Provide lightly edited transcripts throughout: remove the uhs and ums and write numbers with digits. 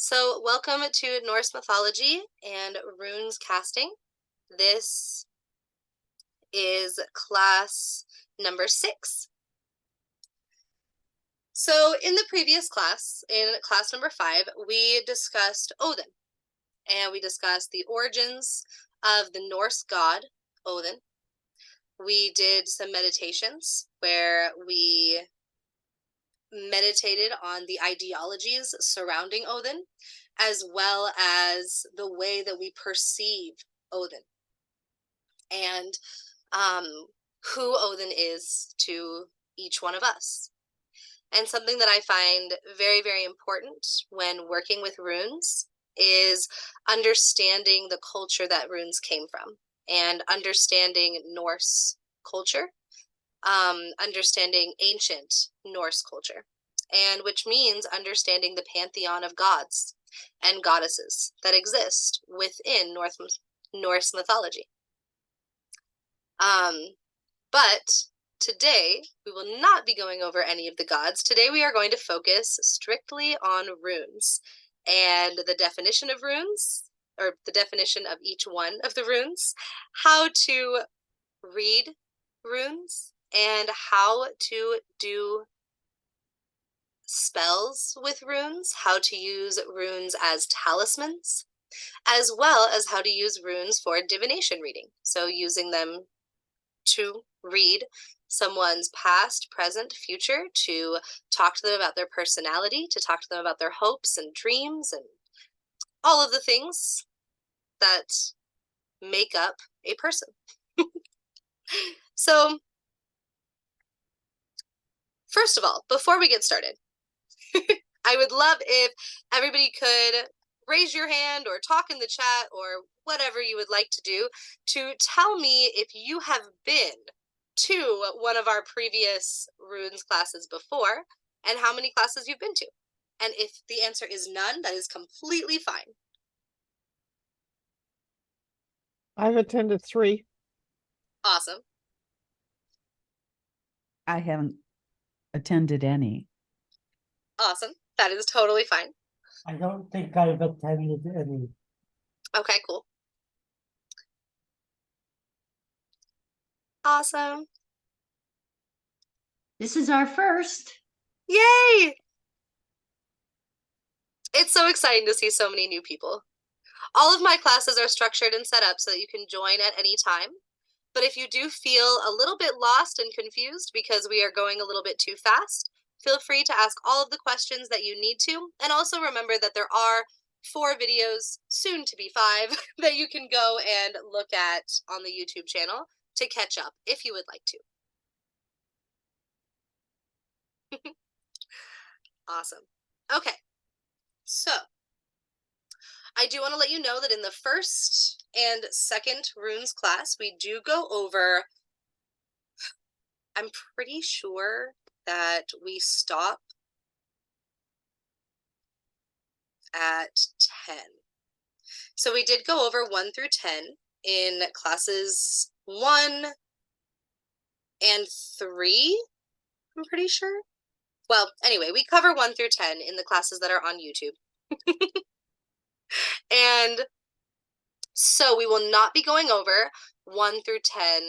So, welcome to Norse mythology and runes casting. This is class number 6. So, in the previous class, in class number 5, we discussed Odin and we discussed the origins of the Norse god Odin. We did some meditations where we meditated on the ideologies surrounding Odin, as well as the way that we perceive Odin and um, who Odin is to each one of us. And something that I find very, very important when working with runes is understanding the culture that runes came from and understanding Norse culture, understanding ancient Norse culture, and which means understanding the pantheon of gods and goddesses that exist within Norse mythology. But today, we will not be going over any of the gods. Today, we are going to focus strictly on runes and the definition of runes, or the definition of each one of the runes, how to read runes, and how to do spells with runes, how to use runes as talismans, as well as how to use runes for divination reading. So using them to read someone's past, present, future, to talk to them about their personality, to talk to them about their hopes and dreams, and all of the things that make up a person. So, first of all, before we get started, I would love if everybody could raise your hand or talk in the chat or whatever you would like to do to tell me if you have been to one of our previous runes classes before and how many classes you've been to. And if the answer is none, that is completely fine. I've attended 3. Awesome. I haven't attended any. Awesome. That is totally fine. I don't think I've attended any. Okay, cool. Awesome. This is our first. Yay! It's so exciting to see so many new people. All of my classes are structured and set up so that you can join at any time. But if you do feel a little bit lost and confused because we are going a little bit too fast, feel free to ask all of the questions that you need to. And also remember that there are 4 videos, soon to be 5, that you can go and look at on the YouTube channel to catch up if you would like to. Awesome. Okay, so I do want to let you know that in the first and second runes class, we do go over, I'm pretty sure that we stop at 10. So we did go over 1 through 10 in classes 1 and 3, I'm pretty sure. Well, anyway, we cover 1 through 10 in the classes that are on YouTube. And so we will not be going over 1 through 10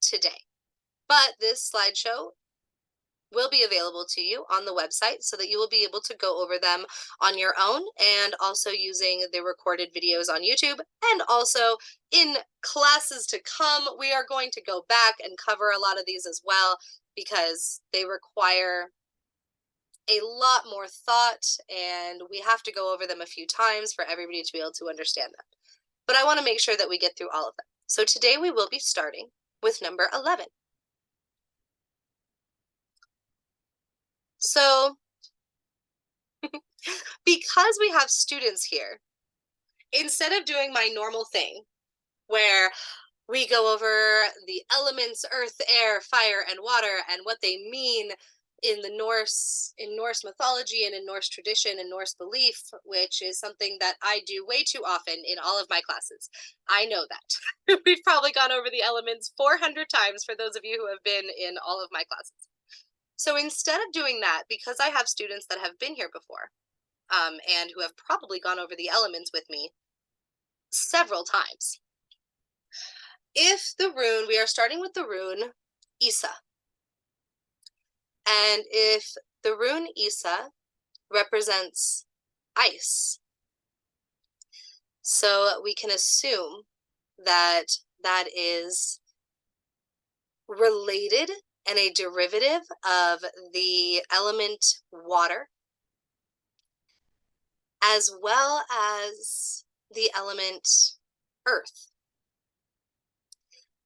today. But this slideshow will be available to you on the website so that you will be able to go over them on your own, and also using the recorded videos on YouTube. And also in classes to come, we are going to go back and cover a lot of these as well, because they require a lot more thought and we have to go over them a few times for everybody to be able to understand them. But I want to make sure that we get through all of them. So today we will be starting with number 11. So because we have students here, instead of doing my normal thing where we go over the elements, earth, air, fire, and water, and what they mean in Norse mythology and in Norse tradition and Norse belief, which is something that I do way too often in all of my classes. I know that. We've probably gone over the elements 400 times for those of you who have been in all of my classes. So instead of doing that, because I have students that have been here before, and who have probably gone over the elements with me several times. If the rune, we are starting with the rune Isa. And if the rune Isa represents ice, so we can assume that that is related and a derivative of the element water, as well as the element earth.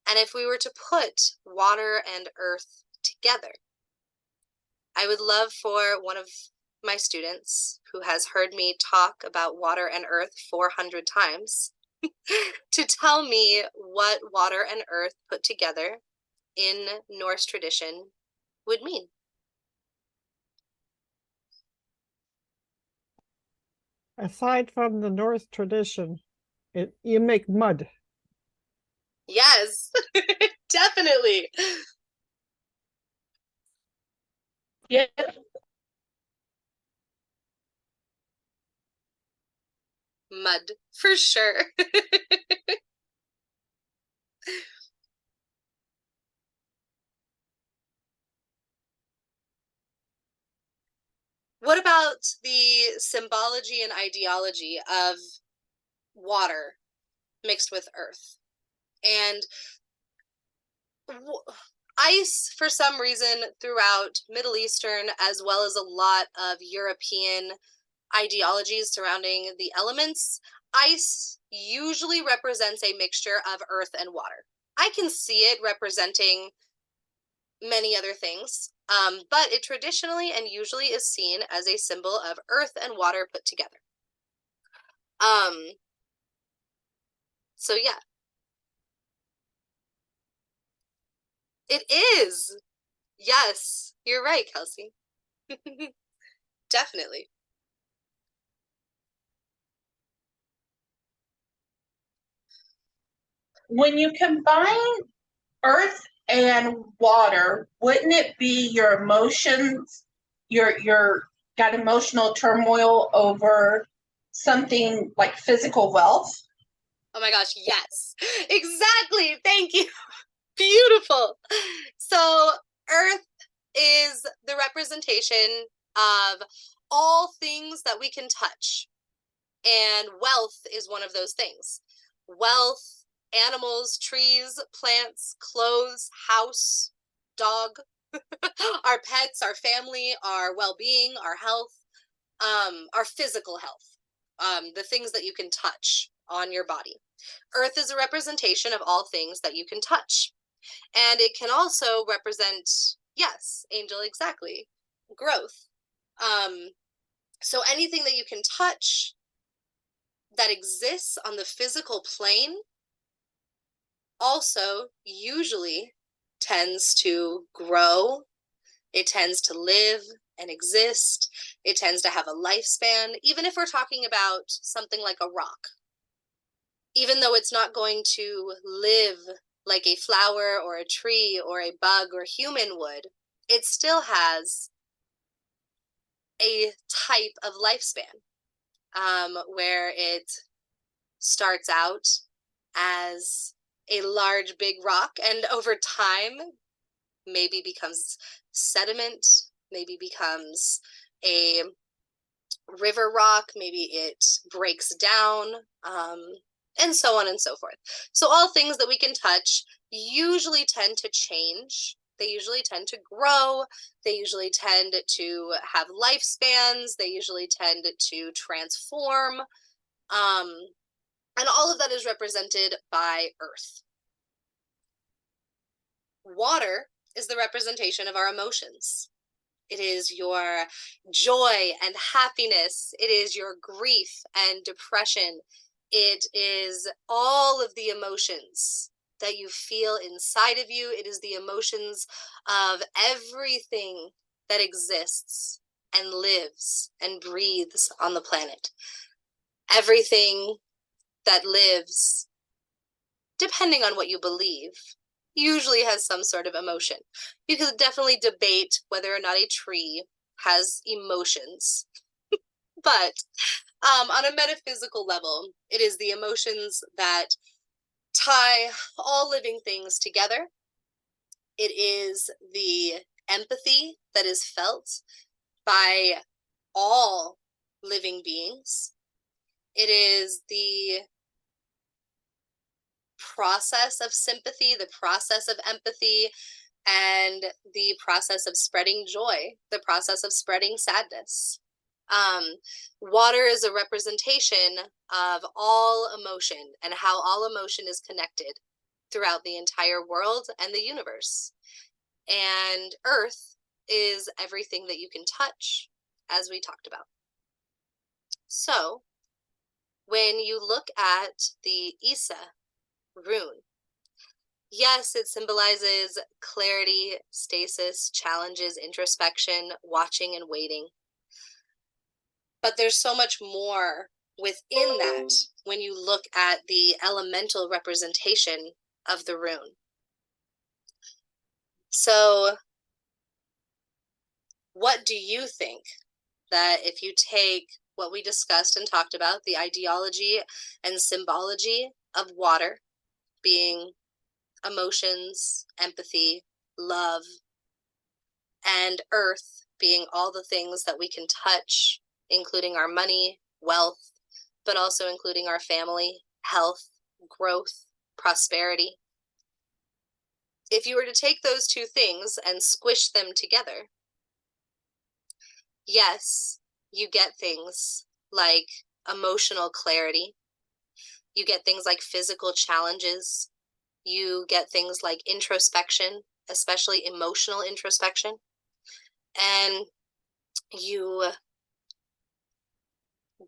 And if we were to put water and earth together, I would love for one of my students who has heard me talk about water and earth 400 times to tell me what water and earth put together in Norse tradition would mean. Aside from the Norse tradition, you make mud. Yes, definitely. Yeah. Mud, for sure. What about the symbology and ideology of water mixed with earth? And ice, for some reason, throughout Middle Eastern, as well as a lot of European ideologies surrounding the elements, ice usually represents a mixture of earth and water. I can see it representing many other things, but it traditionally and usually is seen as a symbol of earth and water put together. So yeah. It is. Yes, you're right, Kelsey. Definitely. When you combine earth and water, wouldn't it be your emotions, your got emotional turmoil over something like physical wealth? Oh my gosh, yes. Exactly. Thank you. Beautiful. So, earth is the representation of all things that we can touch. And wealth is one of those things. Wealth, animals, trees, plants, clothes, house, dog, our pets, our family, our well-being, our health, our physical health, the things that you can touch on your body. Earth is a representation of all things that you can touch. And it can also represent, yes, Angel, exactly, growth. So anything that you can touch that exists on the physical plane also usually tends to grow. It tends to live and exist. It tends to have a lifespan, even if we're talking about something like a rock. Even though it's not going to live like a flower or a tree or a bug or human would, it still has a type of lifespan, where it starts out as a large big rock and over time maybe becomes sediment, maybe becomes a river rock, maybe it breaks down, and so on and so forth. So all things that we can touch usually tend to change. They usually tend to grow. They usually tend to have lifespans. They usually tend to transform. And all of that is represented by earth. Water is the representation of our emotions. It is your joy and happiness. It is your grief and depression. It is all of the emotions that you feel inside of you. It is the emotions of everything that exists and lives and breathes on the planet. Everything that lives, depending on what you believe, usually has some sort of emotion. You could definitely debate whether or not a tree has emotions, But on a metaphysical level, it is the emotions that tie all living things together. It is the empathy that is felt by all living beings. It is the process of sympathy, the process of empathy, and the process of spreading joy, the process of spreading sadness. Water is a representation of all emotion and how all emotion is connected throughout the entire world and the universe. And earth is everything that you can touch, as we talked about. So, when you look at the Isa rune, yes, it symbolizes clarity, stasis, challenges, introspection, watching and waiting. But there's so much more within that when you look at the elemental representation of the rune. So, what do you think that if you take what we discussed and talked about, the ideology and symbology of water being emotions, empathy, love, and earth being all the things that we can touch, including our money, wealth, but also including our family, health, growth, prosperity. If you were to take those two things and squish them together, yes, you get things like emotional clarity. You get things like physical challenges. You get things like introspection, especially emotional introspection. And you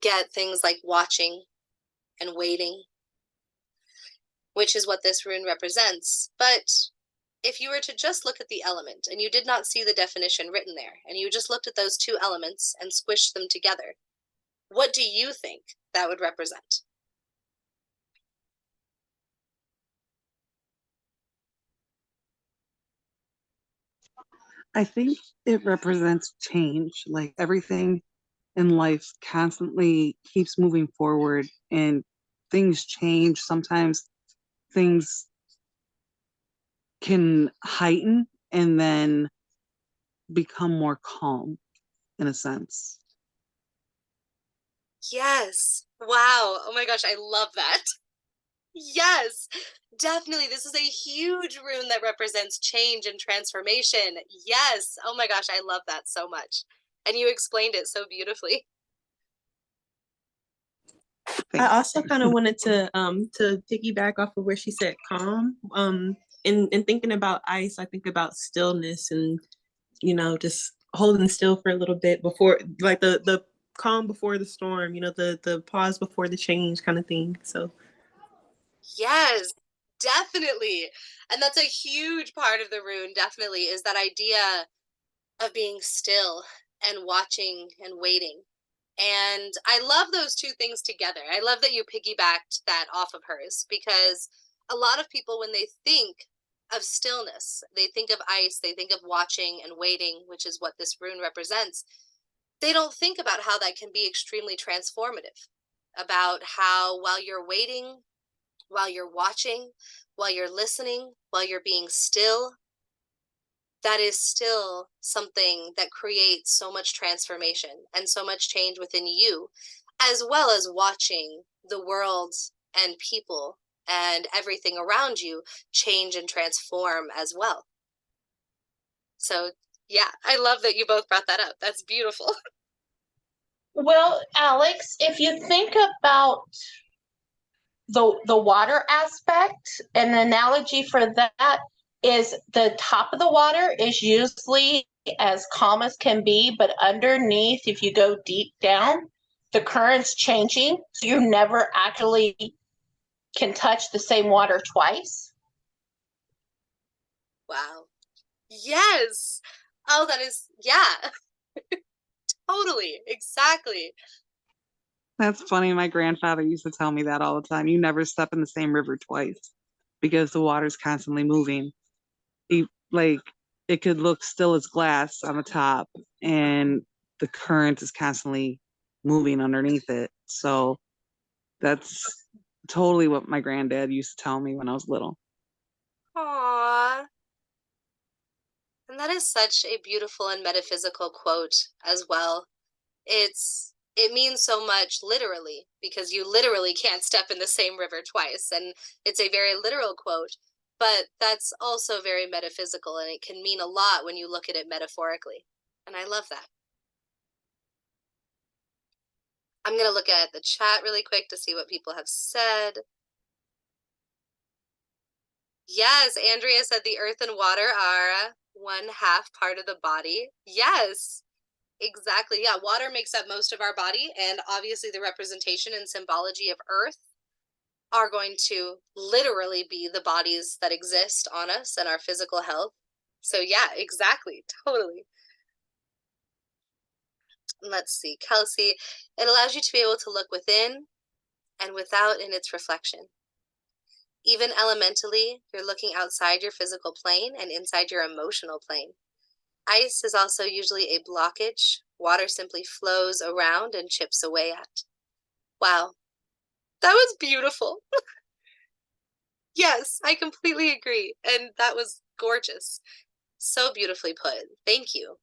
get things like watching and waiting, which is what this rune represents. But if you were to just look at the element and you did not see the definition written there, and you just looked at those two elements and squished them together, what do you think that would represent? I think it represents change. Like everything in life constantly keeps moving forward and things change. Sometimes things can heighten and then become more calm in a sense. Yes. Wow. Oh my gosh, I love that. Yes, definitely. This is a huge rune that represents change and transformation. Yes. Oh my gosh, I love that so much. And you explained it so beautifully. Thanks. I also kind of wanted to piggyback off of where she said calm. In thinking about ice, I think about stillness and, you know, just holding still for a little bit before, like the calm before the storm, you know, the pause before the change kind of thing. So Yes, definitely. And that's a huge part of the rune, definitely, is that idea of being still and watching and waiting. And I love those two things together. I love that you piggybacked that off of hers, because a lot of people, when they think of stillness, they think of ice, they think of watching and waiting, which is what this rune represents. They don't think about how that can be extremely transformative, about how while you're waiting, while you're watching, while you're listening, while you're being still, that is still something that creates so much transformation and so much change within you, as well as watching the world and people and everything around you change and transform as well. So, yeah, I love that you both brought that up. That's beautiful. Well, Alex, if you think about the water aspect, an analogy for that is the top of the water is usually as calm as can be, but underneath, if you go deep down, the current's changing, so you never actually can touch the same water twice. Wow. Yes. Oh, that is, yeah. Totally. Exactly. That's funny. My grandfather used to tell me that all the time. You never step in the same river twice because the water's constantly moving. Like it could look still as glass on the top and the current is constantly moving underneath it. So that's totally what my granddad used to tell me when I was little. Aww. And that is such a beautiful and metaphysical quote as well. It means so much literally, because you literally can't step in the same river twice, and it's a very literal quote, but that's also very metaphysical, and it can mean a lot when you look at it metaphorically. And I love that. I'm going to look at the chat really quick to see what people have said. Yes, Andrea said the earth and water are 1/2 part of the body. Yes, exactly. Yeah, water makes up most of our body, and obviously the representation and symbology of earth are going to literally be the bodies that exist on us and our physical health. So yeah, exactly, totally. Let's see, Kelsey, it allows you to be able to look within and without in its reflection. Even elementally, you're looking outside your physical plane and inside your emotional plane. Ice is also usually a blockage. Water simply flows around and chips away at. Wow, that was beautiful. Yes, I completely agree. And that was gorgeous. So beautifully put. Thank you.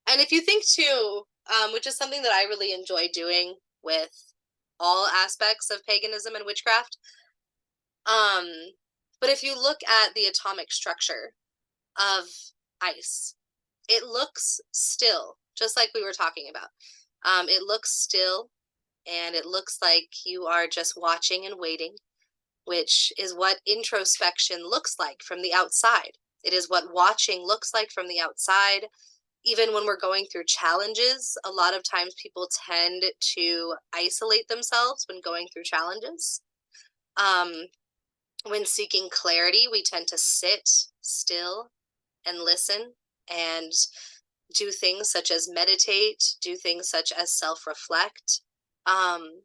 And if you think too, which is something that I really enjoy doing with all aspects of paganism and witchcraft, but if you look at the atomic structure of ice, it looks still, just like we were talking about. It looks still, and it looks like you are just watching and waiting, which is what introspection looks like from the outside. It is what watching looks like from the outside. Even when we're going through challenges, a lot of times people tend to isolate themselves when going through challenges. When seeking clarity, we tend to sit still and listen and do things such as meditate, do things such as self-reflect. But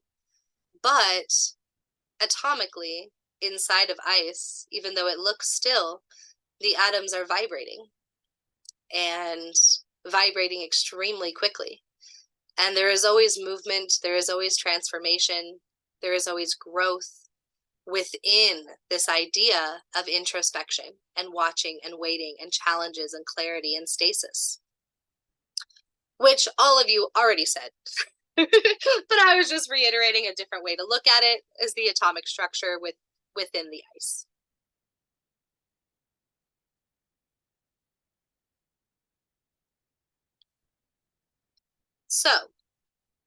atomically, inside of ice, even though it looks still, the atoms are vibrating and vibrating extremely quickly. And there is always movement, there is always transformation, there is always growth within this idea of introspection and watching and waiting and challenges and clarity and stasis, which all of you already said. But I was just reiterating a different way to look at it as the atomic structure within the ice. So,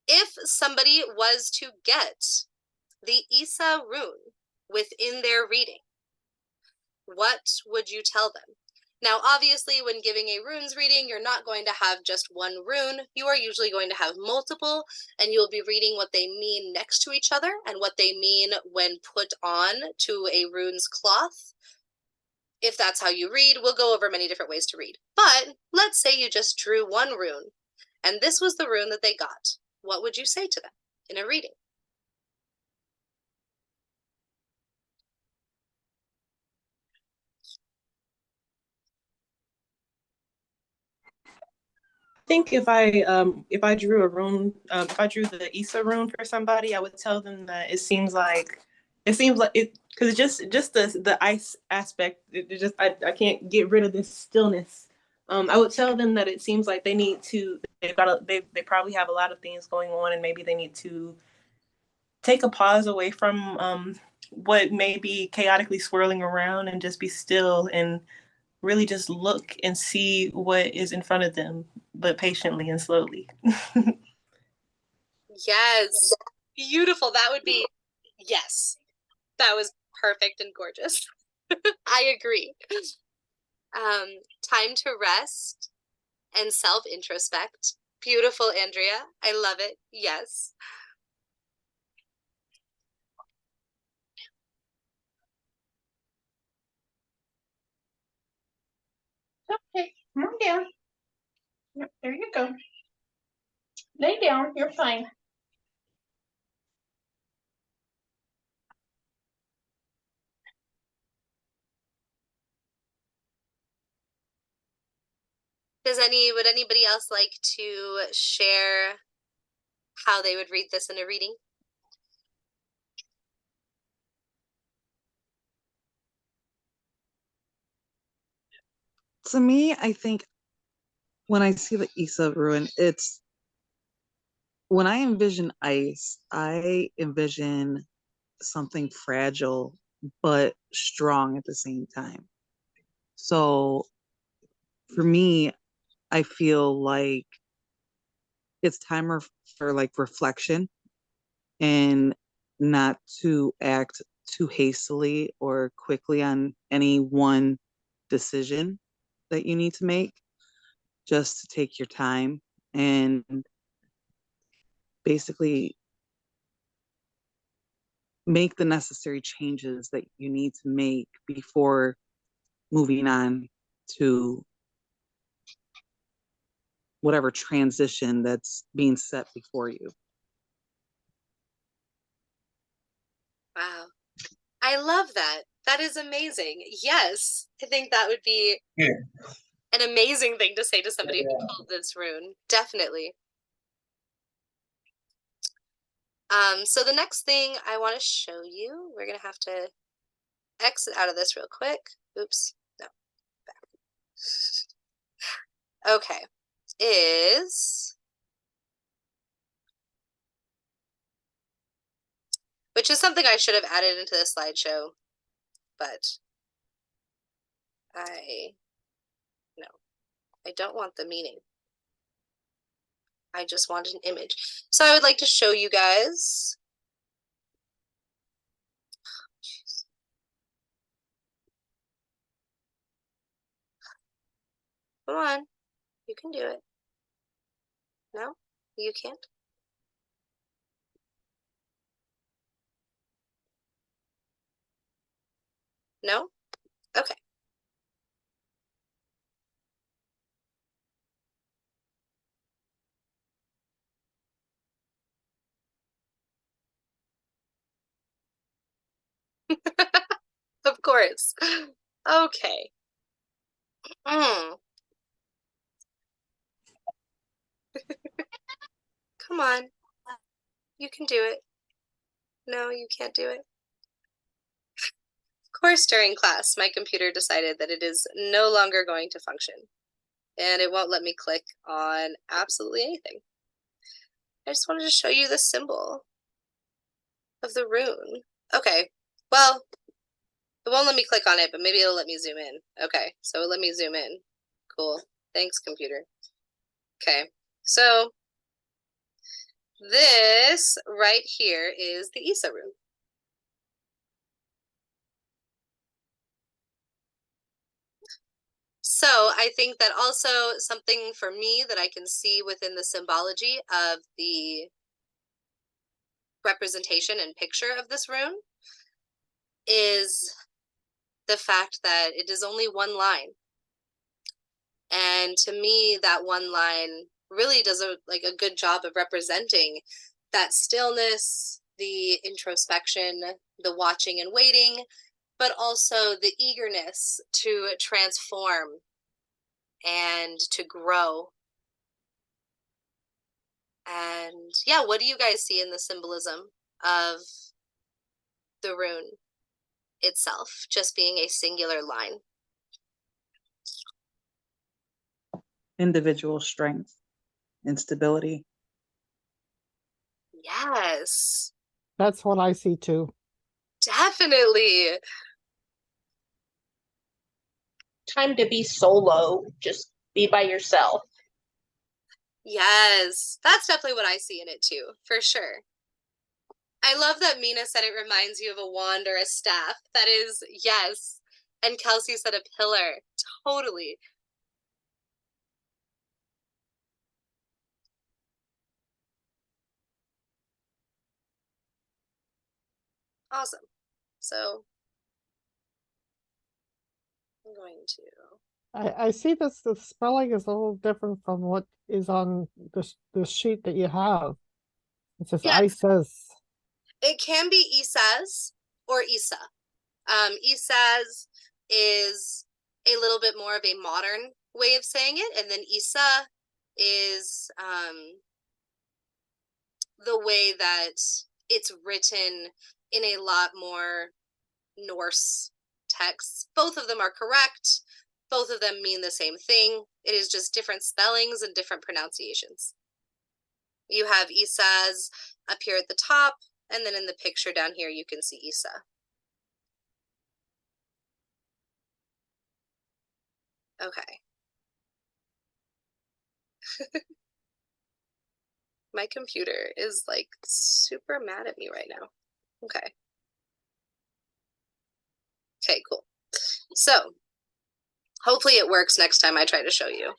if somebody was to get the Isa rune within their reading, what would you tell them? Now, obviously, when giving a runes reading, you're not going to have just one rune. You are usually going to have multiple, and you'll be reading what they mean next to each other and what they mean when put on to a rune's cloth. If that's how you read, we'll go over many different ways to read. But let's say you just drew one rune, and this was the rune that they got. What would you say to them in a reading? I think if I drew a rune, if I drew the Issa rune for somebody, I would tell them that it seems like it, because just the ice aspect, it just I can't get rid of this stillness. I would tell them that it seems like they probably have a lot of things going on, and maybe they need to take a pause away from what may be chaotically swirling around and just be still and really just look and see what is in front of them, but patiently and slowly. Yes, beautiful. That would be, yes, that was perfect and gorgeous. I agree. Time to rest and self-introspect. Beautiful, Andrea. I love it. Yes. Okay, come on down. Yep, there you go. Lay down, you're fine. Would anybody else like to share how they would read this in a reading? To me, I think when I see the Isa ruin, it's when I envision ice, I envision something fragile but strong at the same time. So for me, I feel like it's time for like reflection and not to act too hastily or quickly on any one decision that you need to make. Just to take your time and basically make the necessary changes that you need to make before moving on to whatever transition that's being set before you. Wow. I love that. That is amazing. Yes, I think that would be an amazing thing to say to somebody who pulled this rune. Definitely. So the next thing I want to show you, we're gonna have to exit out of this real quick. Oops, no, back. Okay, which is something I should have added into the slideshow, but no, I don't want the meaning. I just want an image. So I would like to show you guys. Come on, you can do it. No, you can't. No? Okay. Of course. Okay. Come on. You can do it. No, you can't do it. Of course, during class, my computer decided that it is no longer going to function. And it won't let me click on absolutely anything. I just wanted to show you the symbol of the rune. Okay. Well, it won't let me click on it, but maybe it'll let me zoom in. Okay, so let me zoom in. Cool. Thanks, computer. Okay, so this right here is the Isa rune. So I think that also something for me that I can see within the symbology of the representation and picture of this rune is the fact that it is only one line. And to me, that one line really does a good job of representing that stillness, the introspection, the watching and waiting, but also the eagerness to transform and to grow. And yeah, what do you guys see in the symbolism of the rune itself, just being a singular line? Individual strength and stability. Yes, That's what I see too. definitely. Time to be solo, just be by yourself. Yes, that's definitely what I see in it too, for sure. I love that Mina said it reminds you of a wand or a staff. That is, yes. And Kelsey said a pillar. Totally. Awesome. So I'm going to. I see this, the spelling is a little different from what is on the sheet that you have. It says Yeah. ISIS. It can be Isaz or Isa. Isaz is a little bit more of a modern way of saying it, and then Isa is the way that it's written in a lot more Norse texts. Both of them are correct. Both of them mean the same thing. It is just different spellings and different pronunciations. You have Isa's up here at the top, and then in the picture down here, you can see Isa. Okay. My computer is like super mad at me right now. Okay. Okay, cool. So hopefully it works next time I try to show you.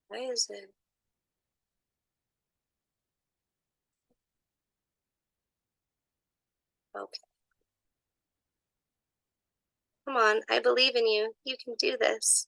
Why is it? Okay. Come on, I believe in you. You can do this.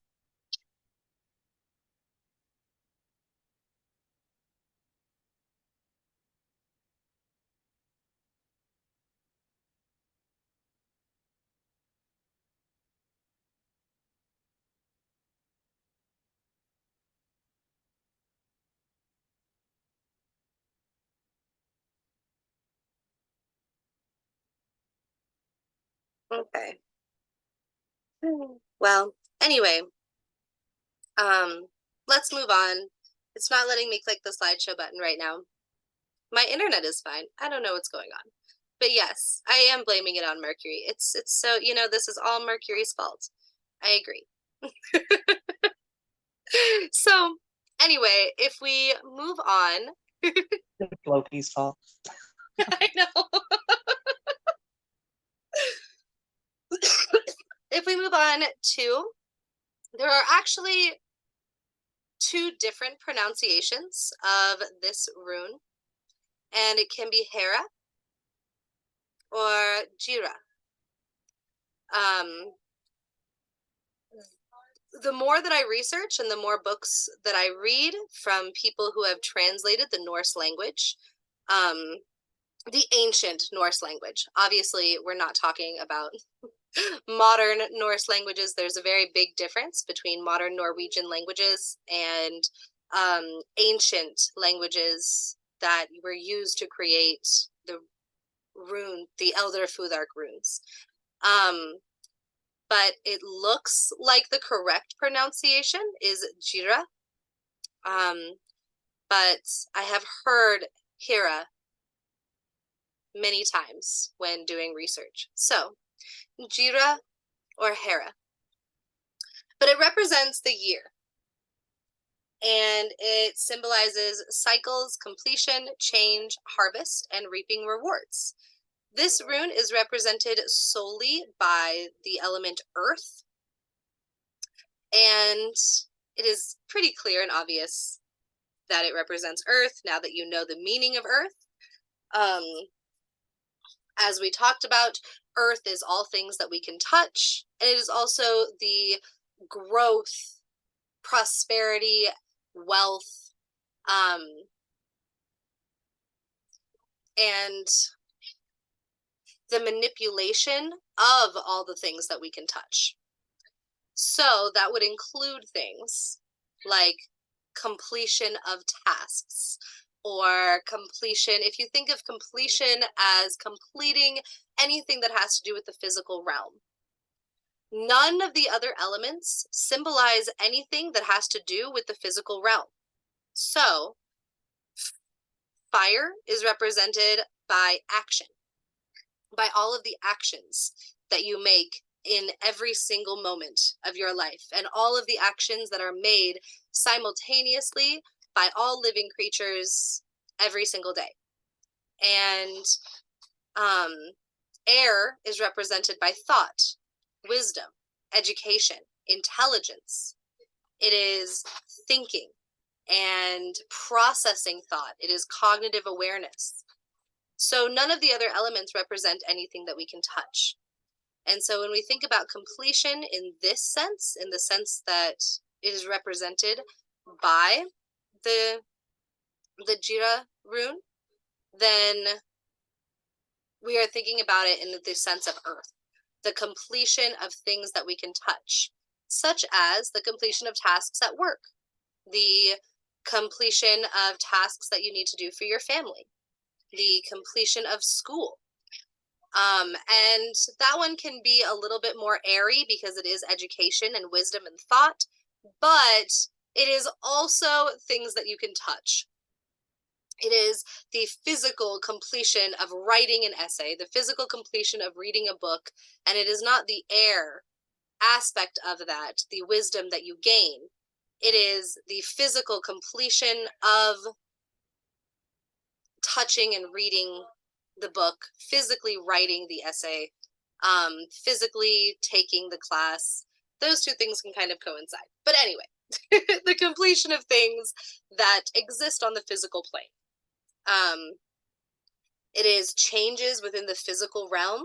Okay. Well, anyway, let's move on. It's not letting me click the slideshow button right now. My internet is fine. I don't know what's going on. But yes, I am blaming it on Mercury. It's so, you know, this is all Mercury's fault. I agree. So, anyway, if we move on. It's Loki's fault. I know. If we move on to, there are actually two different pronunciations of this rune, and it can be Hera or Jira. The more that I research and the more books that I read from people who have translated the Norse language, the ancient Norse language. Obviously, we're not talking about modern Norse languages. There's a very big difference between modern Norwegian languages and ancient languages that were used to create the Elder Futhark runes. But it looks like the correct pronunciation is Jira. But I have heard Hera many times when doing research. So, Jira or Hera. But it represents the year. And it symbolizes cycles, completion, change, harvest, and reaping rewards. This rune is represented solely by the element earth. And it is pretty clear and obvious that it represents earth now that you know the meaning of earth. As we talked about, earth is all things that we can touch, and it is also the growth, prosperity, wealth, and the manipulation of all the things that we can touch. So that would include things like completion of tasks, or completion. If you think of completion as completing anything that has to do with the physical realm. None of the other elements symbolize anything that has to do with the physical realm. So, fire is represented by action, by all of the actions that you make in every single moment of your life, and all of the actions that are made simultaneously by all living creatures every single day. And air is represented by thought, wisdom, education, intelligence. It is thinking and processing thought. It is cognitive awareness. So none of the other elements represent anything that we can touch. And so when we think about completion in this sense, in the sense that it is represented by the Jira rune, then we are thinking about it in the sense of earth, the completion of things that we can touch, such as the completion of tasks at work, the completion of tasks that you need to do for your family, the completion of school. And that one can be a little bit more airy because it is education and wisdom and thought, but it is also things that you can touch. It is the physical completion of writing an essay, the physical completion of reading a book, and it is not the air aspect of that, the wisdom that you gain. It is the physical completion of touching and reading the book, physically writing the essay, physically taking the class. Those two things can kind of coincide. But anyway, the completion of things that exist on the physical plane. It is changes within the physical realm.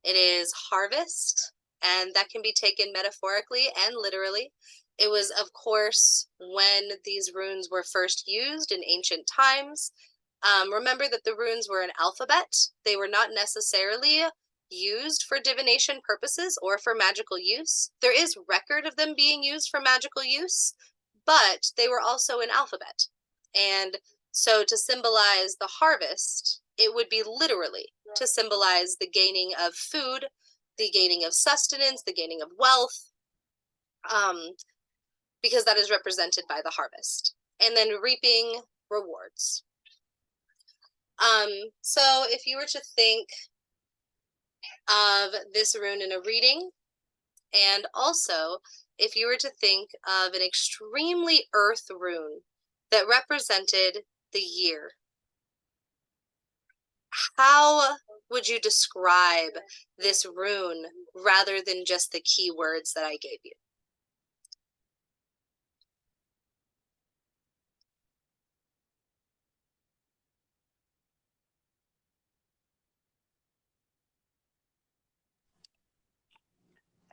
It is harvest, and that can be taken metaphorically and literally. It was, of course, when these runes were first used in ancient times. Remember that the runes were an alphabet. They were not necessarily used for divination purposes or for magical use. There is record of them being used for magical use, but they were also an alphabet. And so to symbolize the harvest, it would be literally to symbolize the gaining of food, the gaining of sustenance, the gaining of wealth, because that is represented by the harvest. And then reaping rewards. So if you were to think of this rune in a reading, and also if you were to think of an extremely earth rune that represented the year, how would you describe this rune rather than just the keywords that I gave you?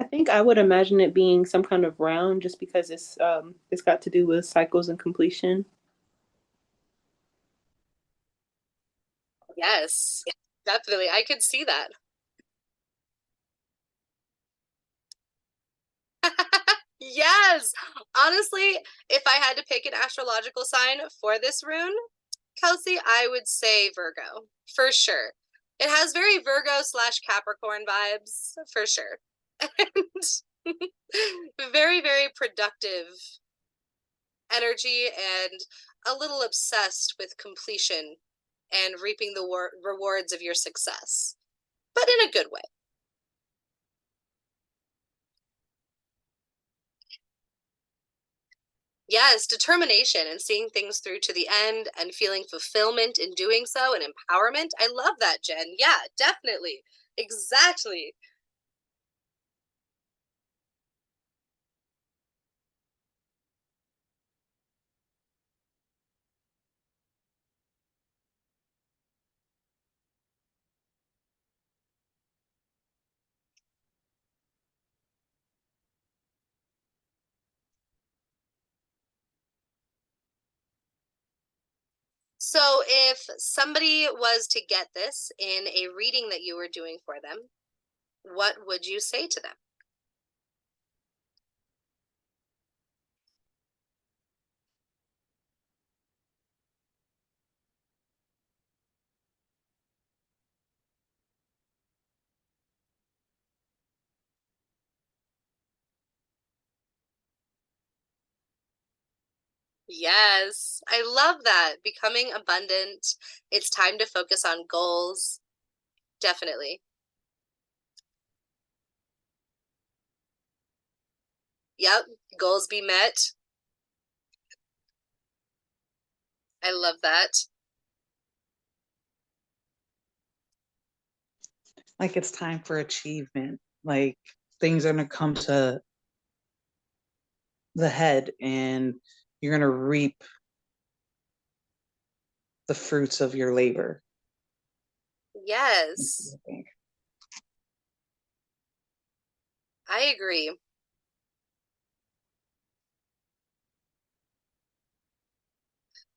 I think I would imagine it being some kind of round, just because it's got to do with cycles and completion. Yes, definitely. I could see that. Yes. Honestly, if I had to pick an astrological sign for this rune, Kelsey, I would say Virgo, for sure. It has very Virgo / Capricorn vibes, for sure. And very, very productive energy and a little obsessed with completion and reaping the rewards of your success, but in a good way. Yes, determination and seeing things through to the end and feeling fulfillment in doing so and empowerment. I love that, Jen. Yeah, definitely. Exactly. So if somebody was to get this in a reading that you were doing for them, what would you say to them? Yes, I love that. Becoming abundant. It's time to focus on goals. Definitely. Yep, goals be met. I love that. Like it's time for achievement. Like things are gonna come to the head and you're gonna reap the fruits of your labor. Yes, I think. I agree.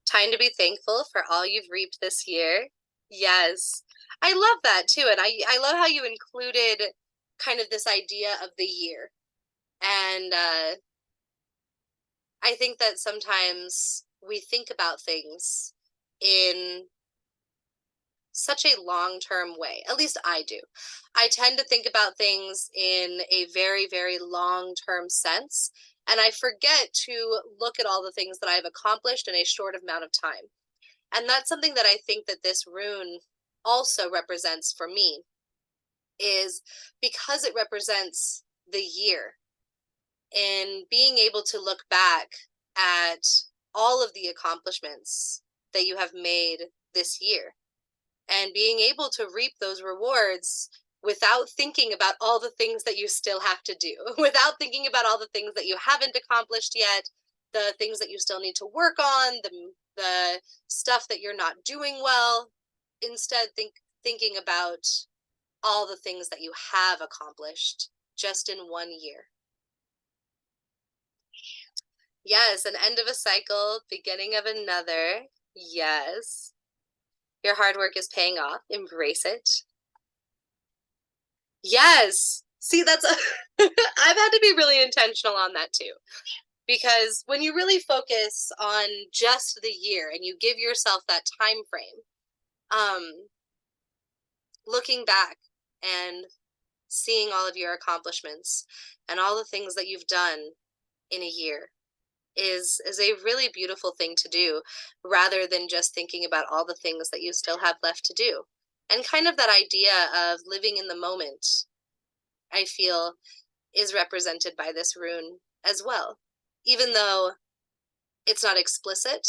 Time to be thankful for all you've reaped this year. Yes. I love that too. And I love how you included kind of this idea of the year. And I think that sometimes we think about things in such a long-term way. At least I do. I tend to think about things in a very, very long-term sense. And I forget to look at all the things that I've accomplished in a short amount of time. And that's something that I think that this rune also represents for me, is because it represents the year, and being able to look back at all of the accomplishments that you have made this year and being able to reap those rewards without thinking about all the things that you still have to do, without thinking about all the things that you haven't accomplished yet, the things that you still need to work on, the stuff that you're not doing well. Instead, thinking about all the things that you have accomplished just in one year. Yes, an end of a cycle, beginning of another. Yes. Your hard work is paying off. Embrace it. Yes. See, that's I've had to be really intentional on that too. Because when you really focus on just the year and you give yourself that time frame, looking back and seeing all of your accomplishments and all the things that you've done in a year is a really beautiful thing to do, rather than just thinking about all the things that you still have left to do. And kind of that idea of living in the moment, I feel, is represented by this rune as well. Even though it's not explicit,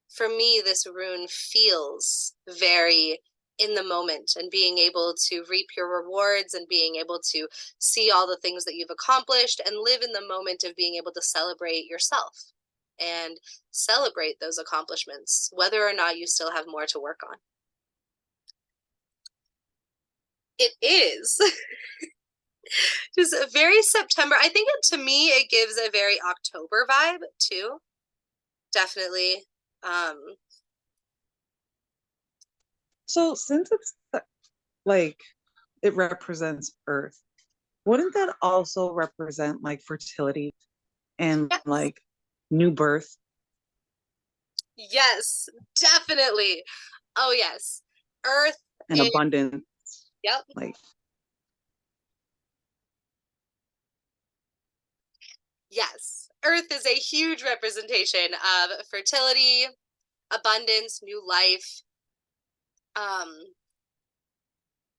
for me, this rune feels very in the moment, and being able to reap your rewards and being able to see all the things that you've accomplished and live in the moment of being able to celebrate yourself and celebrate those accomplishments, whether or not you still have more to work on. It is just a very September. I think to me, it gives a very October vibe too. Definitely. So since it's like it represents Earth, wouldn't that also represent like fertility and Yes. like new birth? Yes, definitely. Oh yes. Earth And is, abundance? yep. Like, Yes. Earth is a huge representation of fertility, abundance, new life.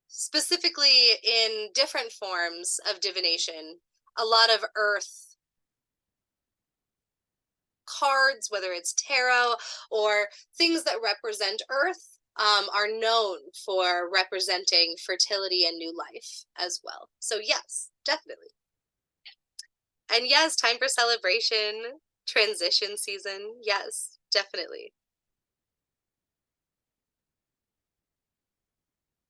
Specifically in different forms of divination, a lot of earth cards, whether it's tarot or things that represent earth, are known for representing fertility and new life as well. So yes, definitely. And yes, time for celebration, transition season. Yes, definitely.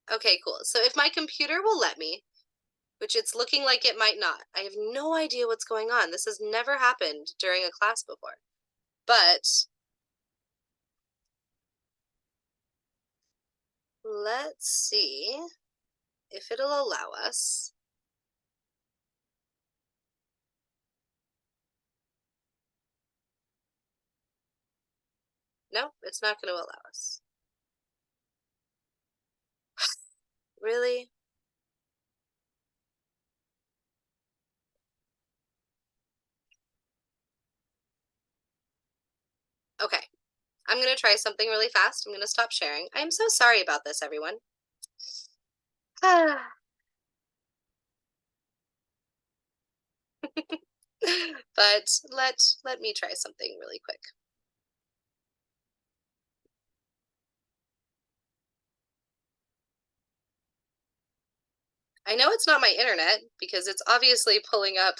Okay, cool. So if my computer will let me, which it's looking like it might not, I have no idea what's going on. This has never happened during a class before. But let's see if it'll allow us. No, it's not going to allow us. Really? Okay. I'm going to try something really fast. I'm going to stop sharing. I am so sorry about this, everyone. But let me try something really quick. I know it's not my internet because it's obviously pulling up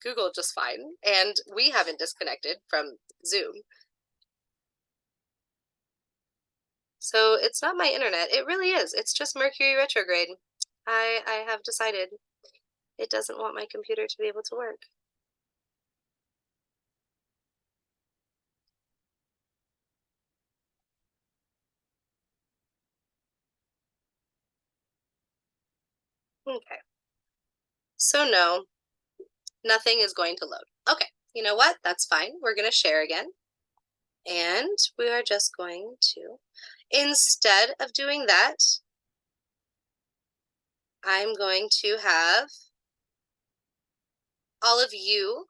Google just fine, and we haven't disconnected from Zoom. So it's not my internet. It really is. It's just Mercury retrograde. I have decided it doesn't want my computer to be able to work. Okay. So no, nothing is going to load. Okay, you know what? That's fine. We're going to share again. And we are just going to, instead of doing that, I'm going to have all of you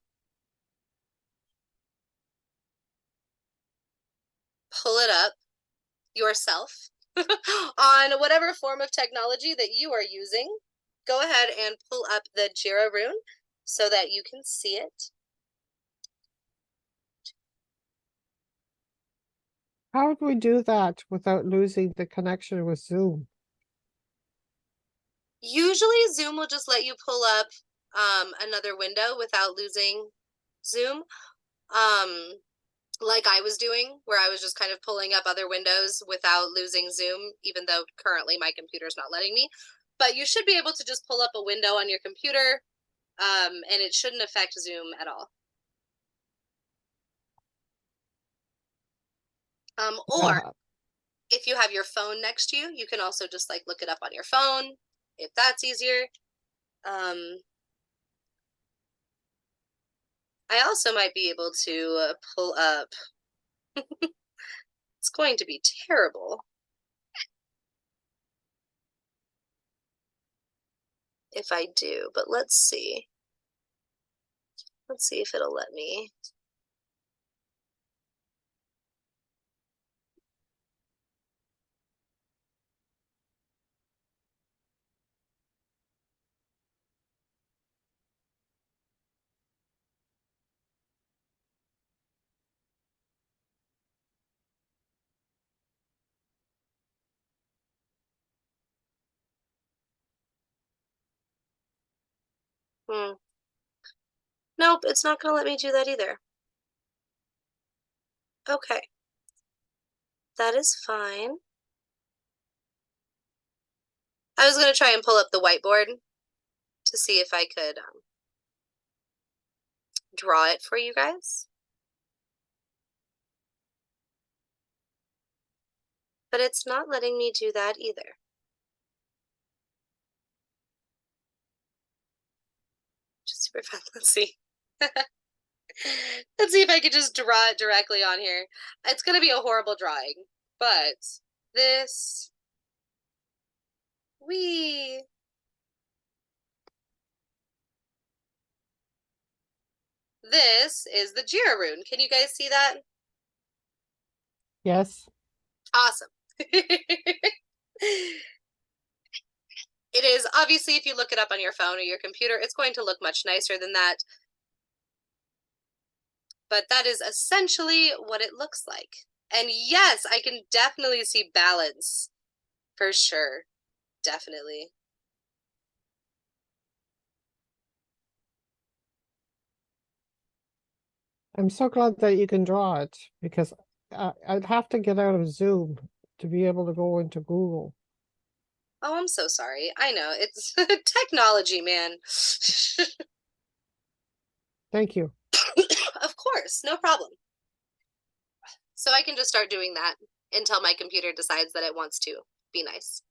pull it up yourself on whatever form of technology that you are using. Go ahead and pull up the Jira rune so that you can see it. How would we do that without losing the connection with Zoom? Usually Zoom will just let you pull up another window without losing Zoom. Like I was doing, where I was just kind of pulling up other windows without losing Zoom, even though currently my computer's not letting me. But you should be able to just pull up a window on your computer, and it shouldn't affect Zoom at all. Or if you have your phone next to you, you can also just like look it up on your phone, if that's easier. I also might be able to pull up. It's going to be terrible if I do, but let's see. Let's see if it'll let me. Nope, it's not gonna let me do that either. Okay. That is fine. I was gonna try and pull up the whiteboard to see if I could draw it for you guys. But it's not letting me do that either. Just super fun. Let's see. Let's see if I could just draw it directly on here. It's gonna be a horrible drawing, but this this is the Jira rune. Can you guys see that? Yes. Awesome. It is obviously, if you look it up on your phone or your computer, it's going to look much nicer than that. But that is essentially what it looks like. And yes, I can definitely see balance for sure. Definitely. I'm so glad that you can draw it because I'd have to get out of Zoom to be able to go into Google. Oh, I'm so sorry. I know, it's technology, man. Thank you. Of course, no problem. So I can just start doing that until my computer decides that it wants to be nice.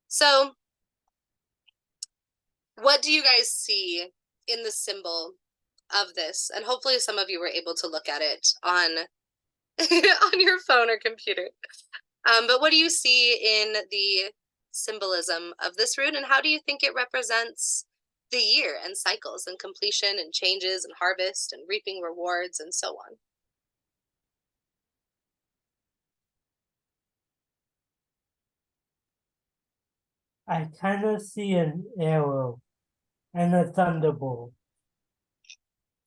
So what do you guys see in the symbol of this? And hopefully some of you were able to look at it on on your phone or computer. But what do you see in the symbolism of this rune, and how do you think it represents the year and cycles and completion and changes and harvest and reaping rewards and so on? I kind of see an arrow and a thunderbolt.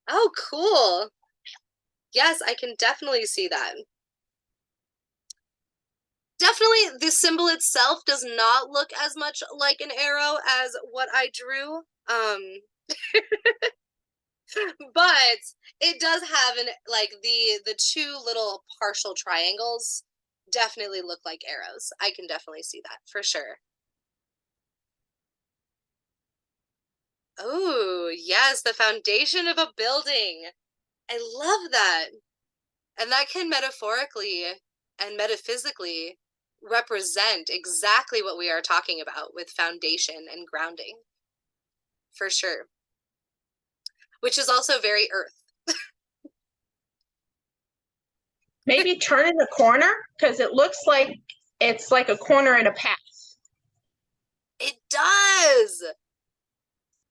Oh, cool. Yes, I can definitely see that. Definitely, the symbol itself does not look as much like an arrow as what I drew. But it does have an like the two little partial triangles definitely look like arrows. I can definitely see that for sure. Oh, yes, the foundation of a building. I love that. And that can metaphorically and metaphysically represent exactly what we are talking about with foundation and grounding. For sure. Which is also very earth. Maybe turn in a corner, because it looks like it's like a corner in a path. It does.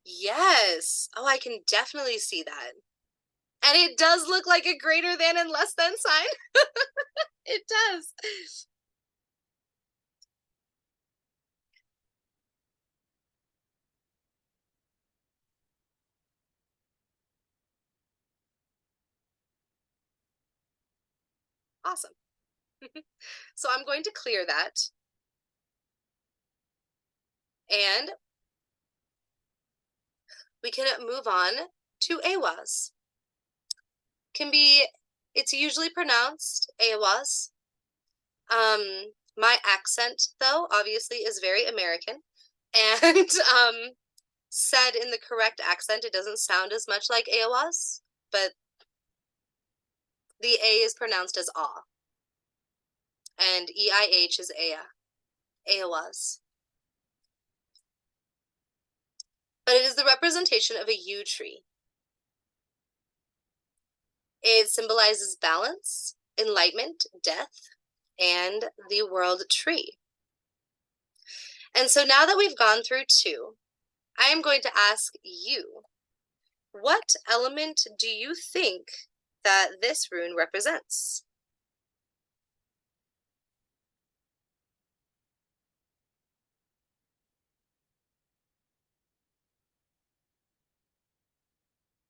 Yes. Oh, I can definitely see that. And it does look like a greater than and less than sign. It does. Awesome. So I'm going to clear that. And we can move on to Awas. It's usually pronounced Awas. My accent, though, obviously is very American. And said in the correct accent, it doesn't sound as much like Awas, but the A is pronounced as aw. And EIH is Ea. Awas. But it is the representation of a yew tree. It symbolizes balance, enlightenment, death, and the world tree. And so now that we've gone through 2, I am going to ask you, what element do you think that this rune represents?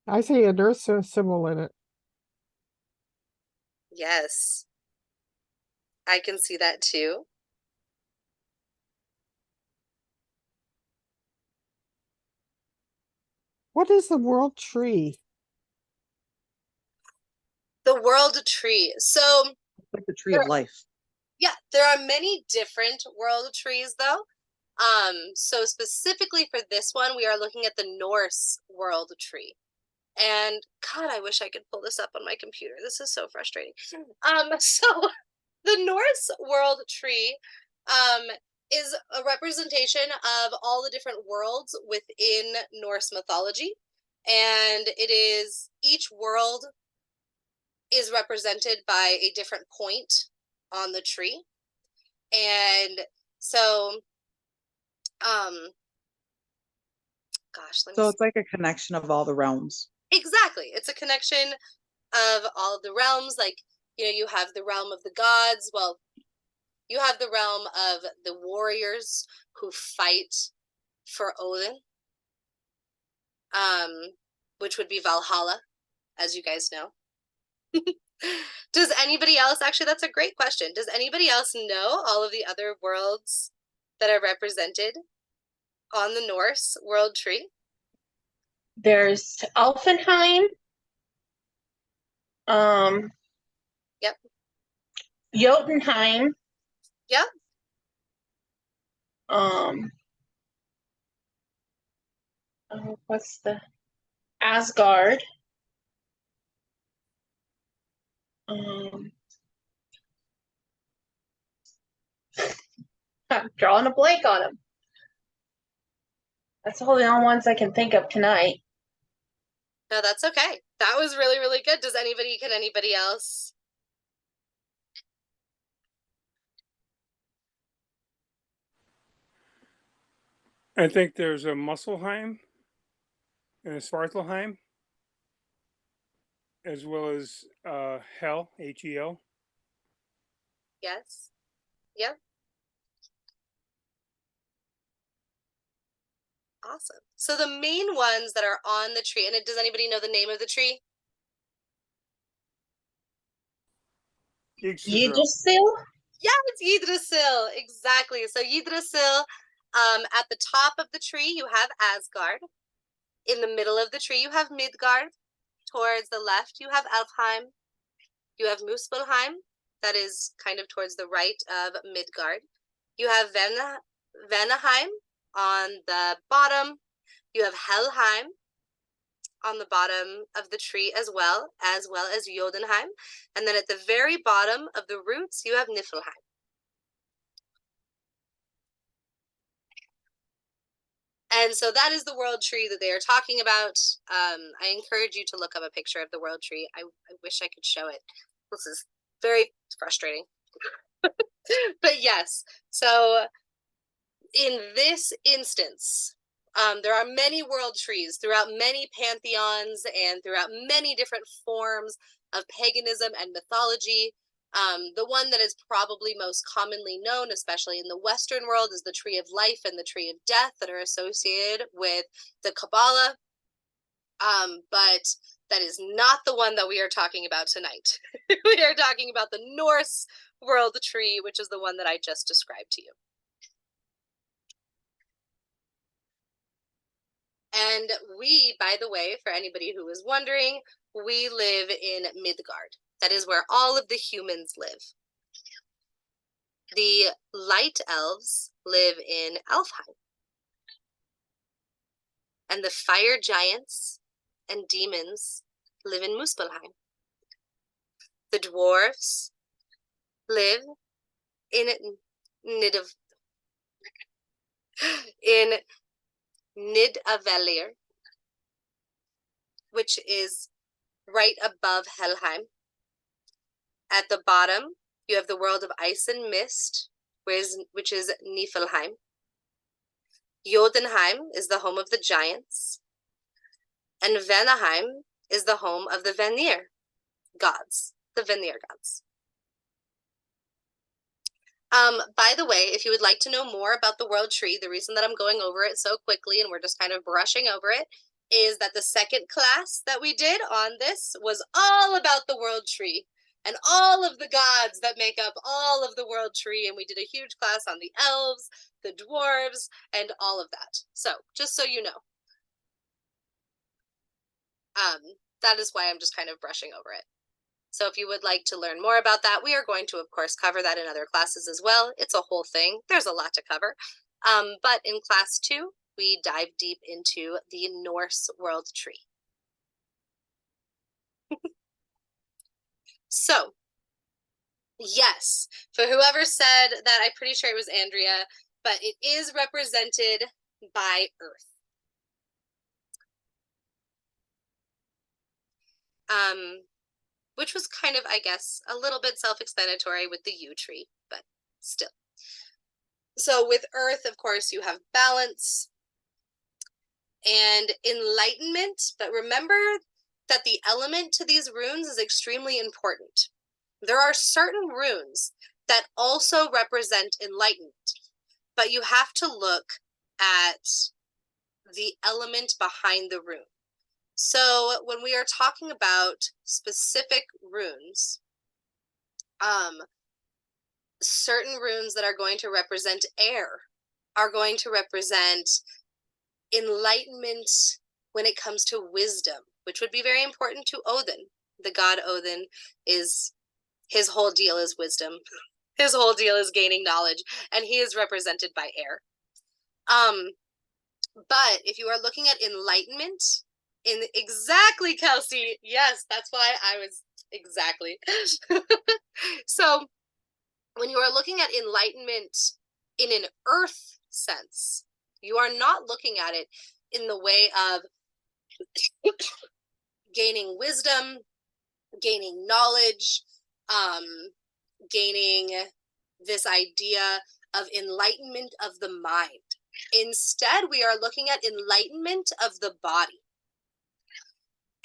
I see a Norse symbol in it. Yes, I can see that too. What is the world tree? The world tree. So, It's like the tree of life. yeah, there are many different world trees though. So specifically for this one, we are looking at the Norse world tree. And God, I wish I could pull this up on my computer. This is so frustrating. So the Norse world tree is a representation of all the different worlds within Norse mythology. And each world is represented by a different point on the tree. And so, gosh, let me So see. it's like a connection of all the realms. Exactly. It's a connection of all of the realms. Like, you have the realm of the gods. Well, you have the realm of the warriors who fight for Odin, which would be Valhalla, as you guys know. Does anybody else, actually, that's a great question. Does anybody else know all of the other worlds that are represented on the Norse world tree? There's Alfenheim. Yep. Jotunheim. Yep. What's the Asgard? I'm drawing a blank on them. That's all the only ones I can think of tonight. No, that's okay. That was really, really good. Can anybody else? I think there's a Musselheim and a Svartalheim, as well as Hel, Hel. Yes. Yep. Awesome. So the main ones that are on the tree, and does anybody know the name of the tree? Yggdrasil? Yeah, it's Yggdrasil. Exactly. So Yggdrasil, at the top of the tree, you have Asgard. In the middle of the tree, you have Midgard. Towards the left, you have Elfheim. You have Muspelheim. that is kind of towards the right of Midgard. You have Vanaheim on the bottom. You have Helheim on the bottom of the tree as well as Jotunheim. And then at the very bottom of the roots, you have Niflheim. And so that is the world tree that they are talking about. I encourage you to look up a picture of the world tree. I wish I could show it. This is very frustrating. But yes, so in this instance, there are many world trees throughout many pantheons and throughout many different forms of paganism and mythology. The one that is probably most commonly known, especially in the Western world, is the tree of life and the tree of death that are associated with the Kabbalah. But that is not the one that we are talking about tonight. We are talking about the Norse world tree, which is the one that I just described to you. And we, by the way, for anybody who is wondering, we live in Midgard. That is where all of the humans live. The light elves live in Alfheim. And the fire giants and demons live in Muspelheim. The dwarves live in Nidavellir, which is right above Helheim. At the bottom, you have the world of ice and mist, which is Niflheim. Jotunheim is the home of the giants. And Vanaheim is the home of the Vanir gods, the Vanir gods. By the way, if you would like to know more about the world tree, the reason that I'm going over it so quickly and we're just kind of brushing over it is that the second class that we did on this was all about the world tree and all of the gods that make up all of the world tree. And we did a huge class on the elves, the dwarves, and all of that. So just so you know, that is why I'm just kind of brushing over it. So if you would like to learn more about that, we are going to, of course, cover that in other classes as well. It's a whole thing. There's a lot to cover. But in class 2, we dive deep into the Norse world tree. So, yes, for whoever said that, I'm pretty sure it was Andrea, but it is represented by Earth. Which was kind of, I guess, a little bit self-explanatory with the yew tree, but still. So with Earth, of course, you have balance and enlightenment, but remember that the element to these runes is extremely important. There are certain runes that also represent enlightenment, but you have to look at the element behind the rune. So when we are talking about specific runes, certain runes that are going to represent air are going to represent enlightenment when it comes to wisdom, which would be very important to Odin. The god Odin his whole deal is wisdom. His whole deal is gaining knowledge, and he is represented by air. But if you are looking at enlightenment, exactly, Kelsey. Yes, that's why I was exactly. So when you are looking at enlightenment in an earth sense, you are not looking at it in the way of gaining wisdom, gaining knowledge, gaining this idea of enlightenment of the mind. Instead, we are looking at enlightenment of the body.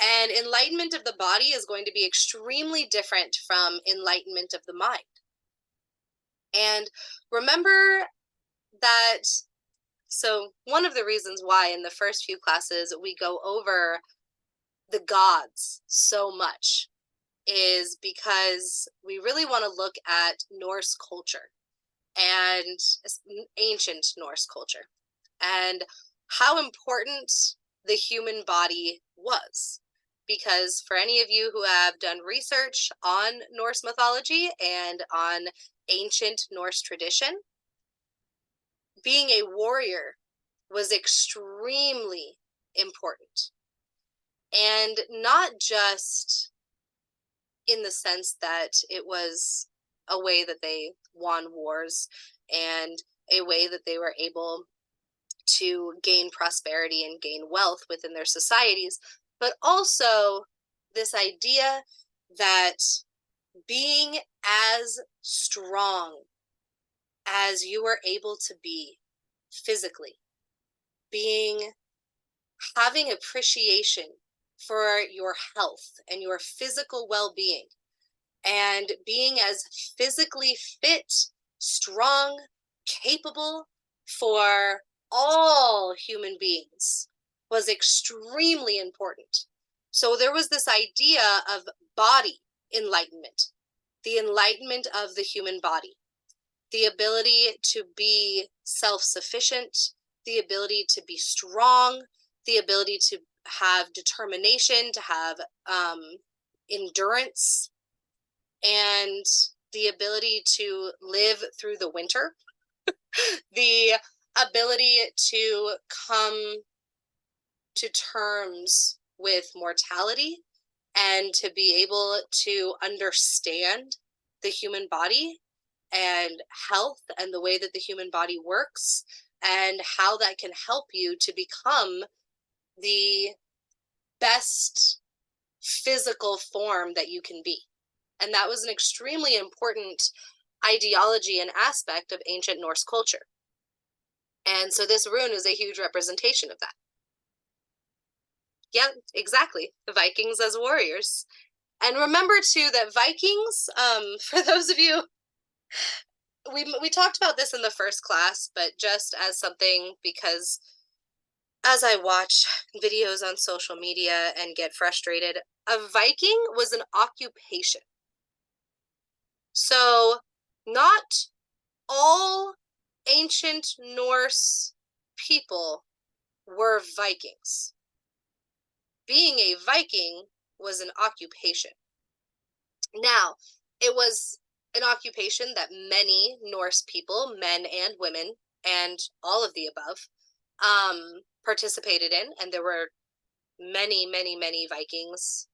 And enlightenment of the body is going to be extremely different from enlightenment of the mind. And remember that, so one of the reasons why in the first few classes we go over the gods so much is because we really want to look at Norse culture and ancient Norse culture and how important the human body was. because for any of you who have done research on Norse mythology and on ancient Norse tradition, being a warrior was extremely important. And not just in the sense that it was a way that they won wars and a way that they were able to gain prosperity and gain wealth within their societies, but also this idea that being as strong as you were able to be physically, having appreciation for your health and your physical well-being, and being as physically fit, strong, capable for all human beings was extremely important. So there was this idea of body enlightenment, the enlightenment of the human body, the ability to be self-sufficient, the ability to be strong, the ability to have determination, to have endurance, and the ability to live through the winter, the ability to come to terms with mortality and to be able to understand the human body and health and the way that the human body works and how that can help you to become the best physical form that you can be. And that was an extremely important ideology and aspect of ancient Norse culture. And so this rune is a huge representation of that. Yeah, exactly. The Vikings as warriors. And remember too that Vikings, for those of you, we talked about this in the first class, but just as something, because as I watch videos on social media and get frustrated, a Viking was an occupation. So not all ancient Norse people were Vikings. Being a Viking was an occupation. Now, it was an occupation that many Norse people, men and women, and all of the above, participated in, and there were many, many, many Vikings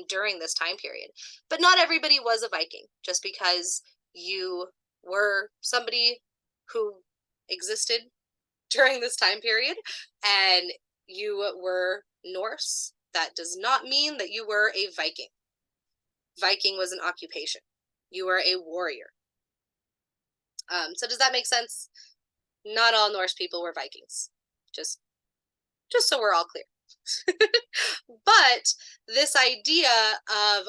during this time period. But not everybody was a Viking. Just because you were somebody who existed during this time period and you were Norse, that does not mean that you were a Viking. Viking was an occupation. You were a warrior. So does that make sense? Not all Norse people were Vikings. Just so we're all clear. But this idea of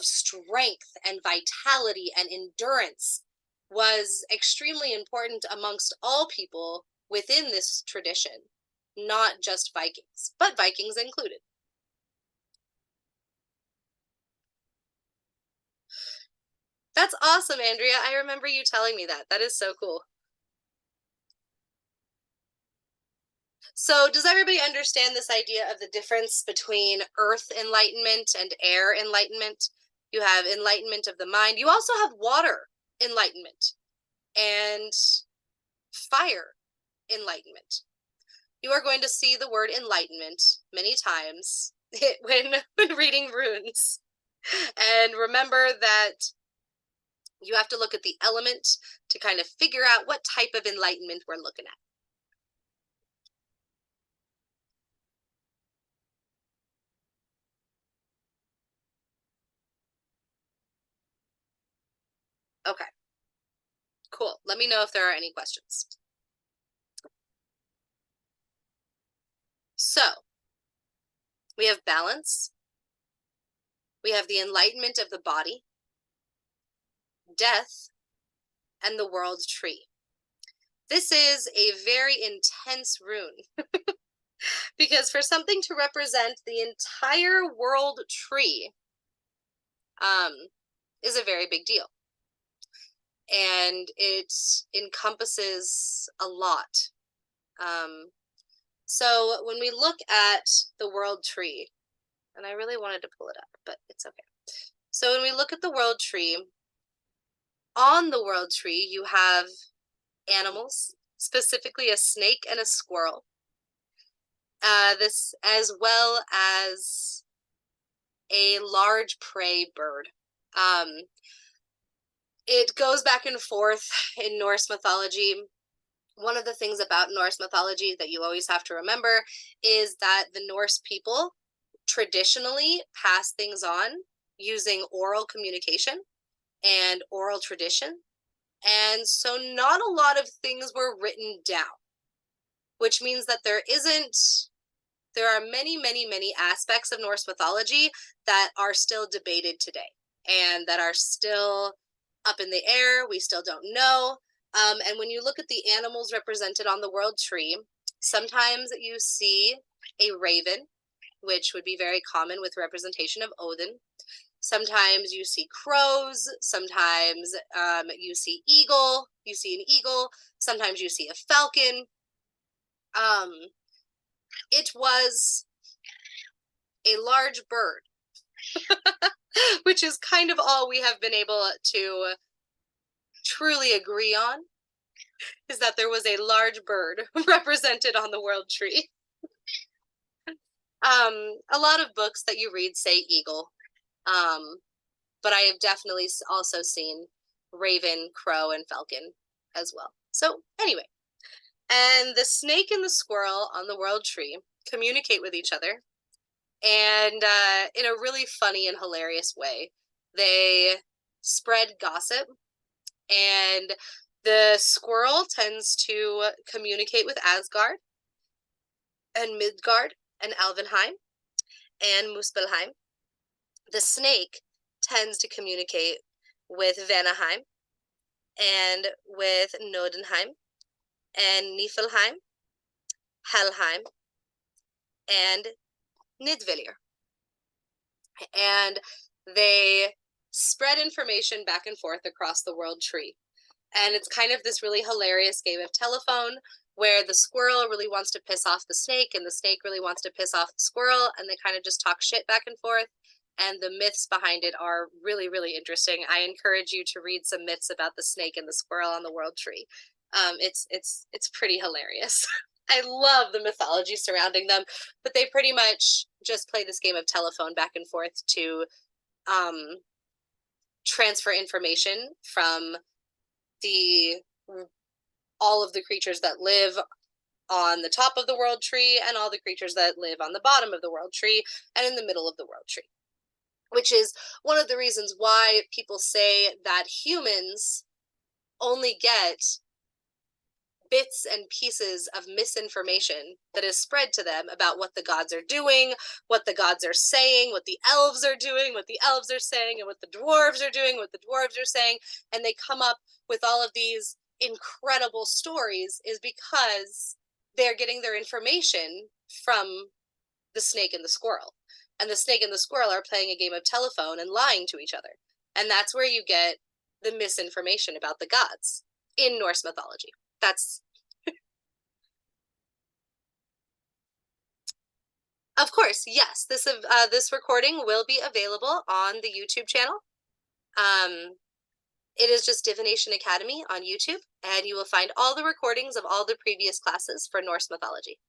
strength and vitality and endurance was extremely important amongst all people within this tradition, not just Vikings, but Vikings included. That's awesome, Andrea. I remember you telling me that. That is so cool. So does everybody understand this idea of the difference between earth enlightenment and air enlightenment? You have enlightenment of the mind. You also have water enlightenment and fire enlightenment. You are going to see the word enlightenment many times when reading runes. And remember that you have to look at the element to kind of figure out what type of enlightenment we're looking at. Okay, cool. Let me know if there are any questions. So, we have balance. We have the enlightenment of the body, death, and the world tree. This is a very intense rune because for something to represent the entire world tree is a very big deal. And it encompasses a lot. So when we look at the world tree, And I really wanted to pull it up, but it's okay. So when we look at the world tree, on the world tree, you have animals, specifically a snake and a squirrel. This as well as a large prey bird. It goes back and forth in Norse mythology. One of the things about Norse mythology that you always have to remember is that the Norse people traditionally pass things on using oral communication and oral tradition. And so not a lot of things were written down, which means that there are many, many, many aspects of Norse mythology that are still debated today and that are still up in the air. We still don't know. And when you look at the animals represented on the world tree, sometimes you see a raven, which would be very common with representation of Odin. Sometimes you see crows. Sometimes you see an eagle. Sometimes you see a falcon. It was a large bird, which is kind of all we have been able to truly agree on, is that there was a large bird represented on the world tree. A lot of books that you read say eagle, but I have definitely also seen raven, crow, and falcon as well. So anyway, and the snake and the squirrel on the world tree communicate with each other, and in a really funny and hilarious way. They spread gossip, and the squirrel tends to communicate with Asgard and Midgard and Alvenheim and Muspelheim. The snake tends to communicate with Vanaheim and with Nodenheim and Niflheim, Helheim, and Nidvellir. And they spread information back and forth across the world tree. And it's kind of this really hilarious game of telephone where the squirrel really wants to piss off the snake and the snake really wants to piss off the squirrel, and they kind of just talk shit back and forth. And the myths behind it are really, really interesting. I encourage you to read some myths about the snake and the squirrel on the world tree. It's pretty hilarious. I love the mythology surrounding them, but they pretty much just play this game of telephone back and forth to transfer information from all of the creatures that live on the top of the world tree and all the creatures that live on the bottom of the world tree and in the middle of the world tree, which is one of the reasons why people say that humans only get bits and pieces of misinformation that is spread to them about what the gods are doing, what the gods are saying, what the elves are doing, what the elves are saying, and what the dwarves are doing, what the dwarves are saying, and they come up with all of these incredible stories is because they're getting their information from the snake and the squirrel. And the snake and the squirrel are playing a game of telephone and lying to each other. And that's where you get the misinformation about the gods in Norse mythology. That's of course, yes. This recording will be available on the YouTube channel. It is just DiviNation Academy on YouTube, and you will find all the recordings of all the previous classes for Norse mythology.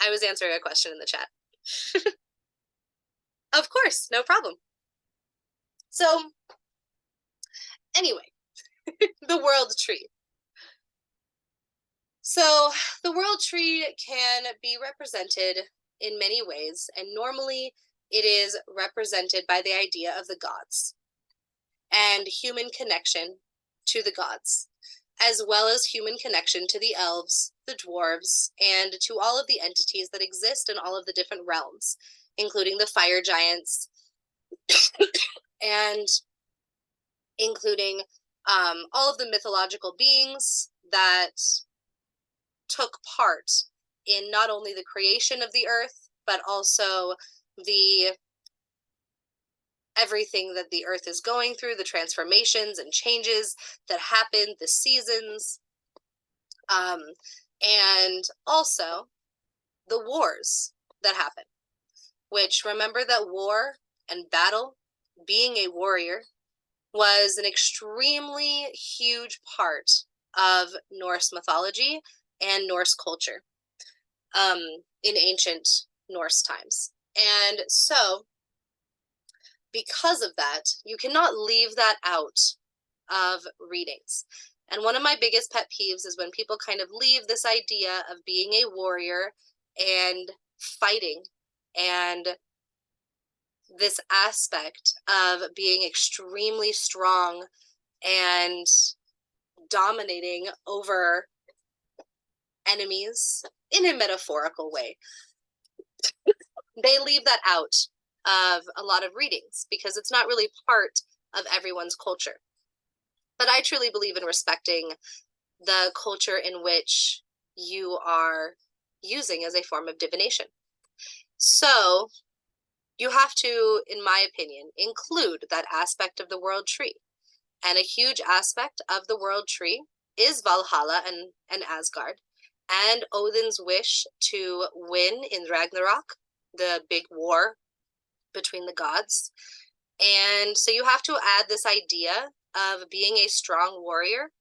I was answering a question in the chat. Of course, no problem. So, anyway, the world tree. So, the world tree can be represented in many ways, and normally it is represented by the idea of the gods and human connection to the gods, as well as human connection to the elves, the dwarves, and to all of the entities that exist in all of the different realms, including the fire giants, and including all of the mythological beings that took part in not only the creation of the earth, but also everything that the earth is going through, the transformations and changes that happen, the seasons, and also the wars that happen, which remember that war and battle, being a warrior, was an extremely huge part of Norse mythology and Norse culture in ancient Norse times. And so, because of that, you cannot leave that out of readings. And one of my biggest pet peeves is when people kind of leave this idea of being a warrior and fighting and this aspect of being extremely strong and dominating over enemies in a metaphorical way. They leave that out of a lot of readings because it's not really part of everyone's culture. But I truly believe in respecting the culture in which you are using as a form of divination. So you have to, in my opinion, include that aspect of the world tree. And a huge aspect of the world tree is Valhalla and Asgard, and Odin's wish to win in Ragnarok, the big war between the gods. And so you have to add this idea of being a strong warrior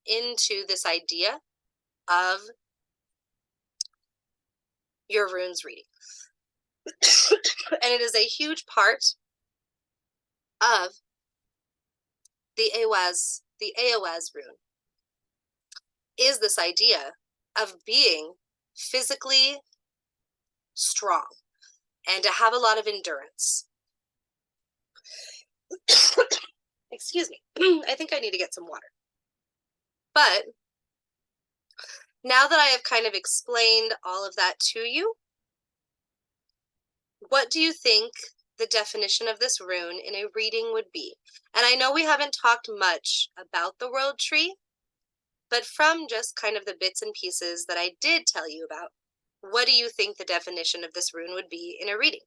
into this idea of your runes reading. And it is a huge part of the Eowaz rune is this idea of being physically strong and to have a lot of endurance. Excuse me. I think I need to get some water. But now that I have kind of explained all of that to you, what do you think the definition of this rune in a reading would be? And I know we haven't talked much about the world tree, but from just kind of the bits and pieces that I did tell you about, what do you think the definition of this rune would be in a reading?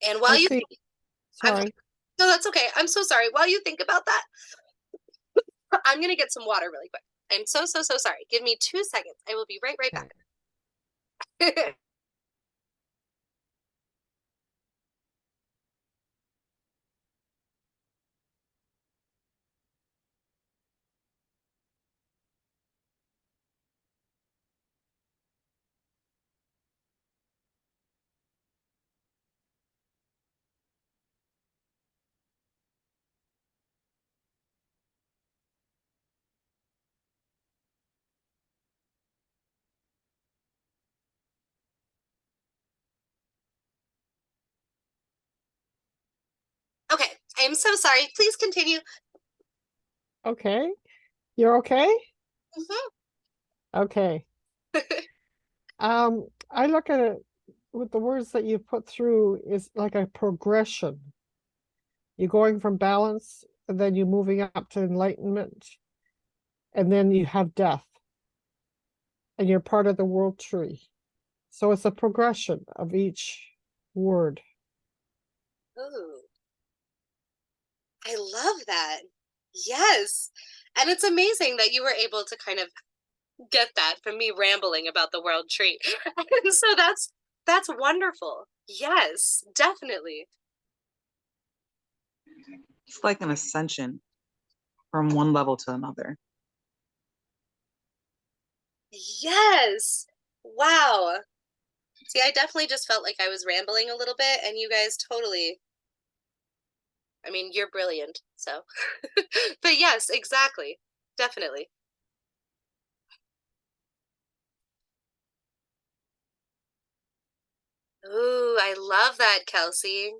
And while you think, Sorry. no, that's okay. I'm so sorry. While you think about that, I'm going to get some water really quick. I'm so sorry. Give me 2 seconds. I will be right back. Okay, I am so sorry. Please continue. Okay. You're okay? Mm-hmm. Okay. I look at it with the words that you put through is like a progression. You're going from balance, and then you're moving up to enlightenment, and then you have death, and you're part of the world tree. So it's a progression of each word. Ooh. I love that. Yes. And it's amazing that you were able to kind of get that from me rambling about the world tree. So that's wonderful. Yes, definitely. It's like an ascension from one level to another. Yes. Wow. See, I definitely just felt like I was rambling a little bit, and you guys totally, I mean, you're brilliant, so. But yes, exactly. Definitely. Ooh, I love that, Kelsey.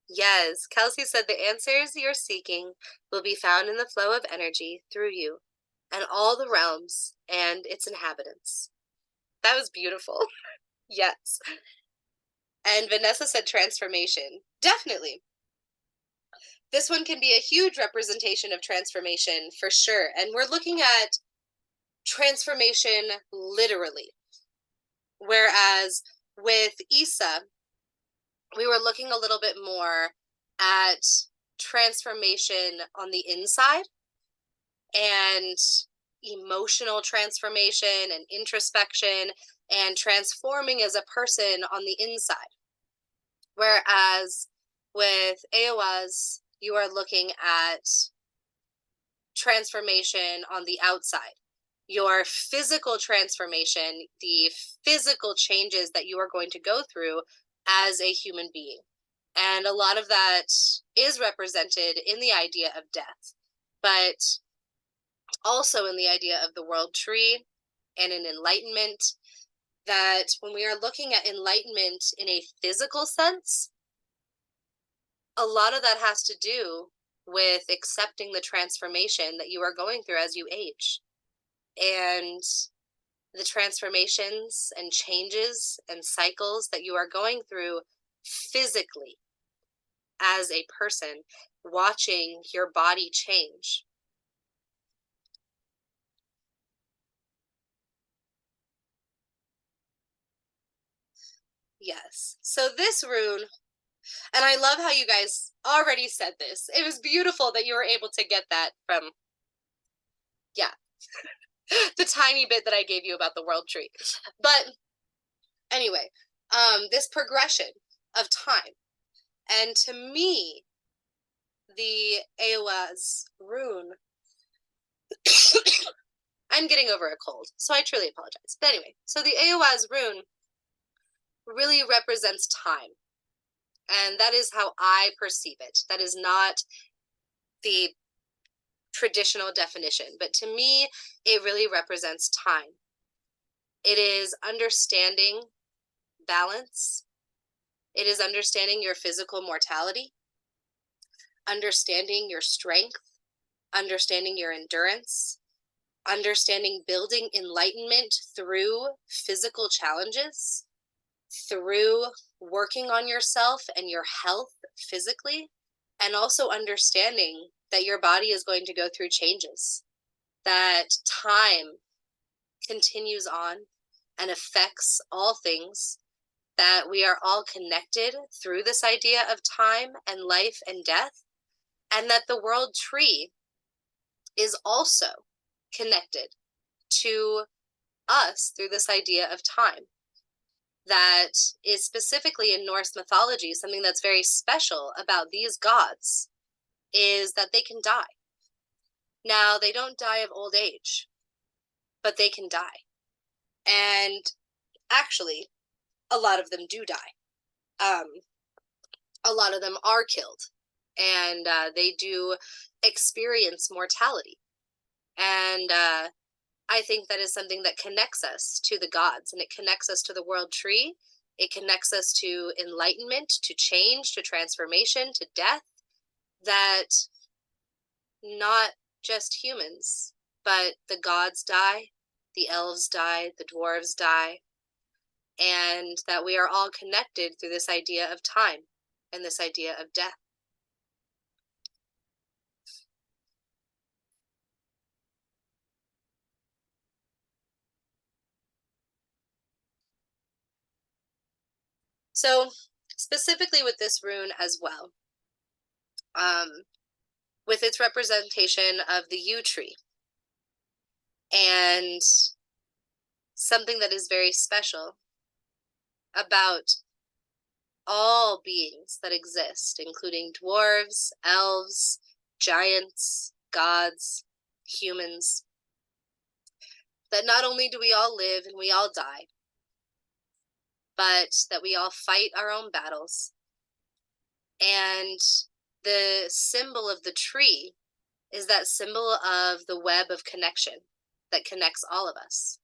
Yes, Kelsey said the answers you're seeking will be found in the flow of energy through you and all the realms and its inhabitants. That was beautiful. Yes. And Vanessa said transformation. Definitely. This one can be a huge representation of transformation for sure. And we're looking at transformation literally. Whereas with Issa, we were looking a little bit more at transformation on the inside and emotional transformation and introspection and transforming as a person on the inside. Whereas with Eowaz, you are looking at transformation on the outside. Your physical transformation, the physical changes that you are going to go through as a human being. And a lot of that is represented in the idea of death, but also in the idea of the world tree and in enlightenment, that when we are looking at enlightenment in a physical sense, a lot of that has to do with accepting the transformation that you are going through as you age. And the transformations and changes and cycles that you are going through physically as a person, watching your body change. Yes. So this rune, and I love how you guys already said this. It was beautiful that you were able to get that from, yeah, the tiny bit that I gave you about the world tree. But anyway, this progression of time. And to me, the Eowaz rune, I'm getting over a cold, so I truly apologize. But anyway, so the Eowaz rune really represents time. And that is how I perceive it. That is not the traditional definition, but to me, it really represents time. It is understanding balance. It is understanding your physical mortality, understanding your strength, understanding your endurance, understanding building enlightenment through physical challenges, through working on yourself and your health physically, and also understanding that your body is going to go through changes, that time continues on and affects all things, that we are all connected through this idea of time and life and death, and that the world tree is also connected to us through this idea of time. That is specifically in Norse mythology, something that's very special about these gods is that they can die. Now, they don't die of old age, but they can die. And actually, a lot of them do die. A lot of them are killed, and they do experience mortality. And I think that is something that connects us to the gods, and it connects us to the world tree. It connects us to enlightenment, to change, to transformation, to death, that not just humans, but the gods die, the elves die, the dwarves die, and that we are all connected through this idea of time and this idea of death. So specifically with this rune as well, with its representation of the yew tree, and something that is very special about all beings that exist, including dwarves, elves, giants, gods, humans, that not only do we all live and we all die, but that we all fight our own battles. And the symbol of the tree is that symbol of the web of connection that connects all of us.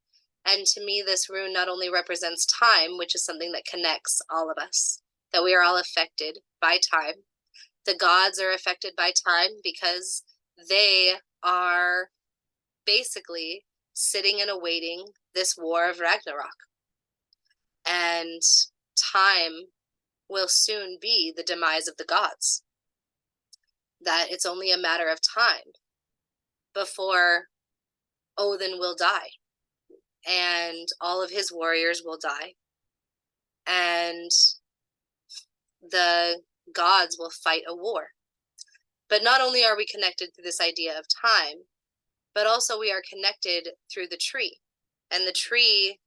And to me, this rune not only represents time, which is something that connects all of us, that we are all affected by time. The gods are affected by time because they are basically sitting and awaiting this war of Ragnarok. And time will soon be the demise of the gods. That it's only a matter of time before Odin will die, and all of his warriors will die, and the gods will fight a war. But not only are we connected to this idea of time, but also we are connected through the tree. And the tree,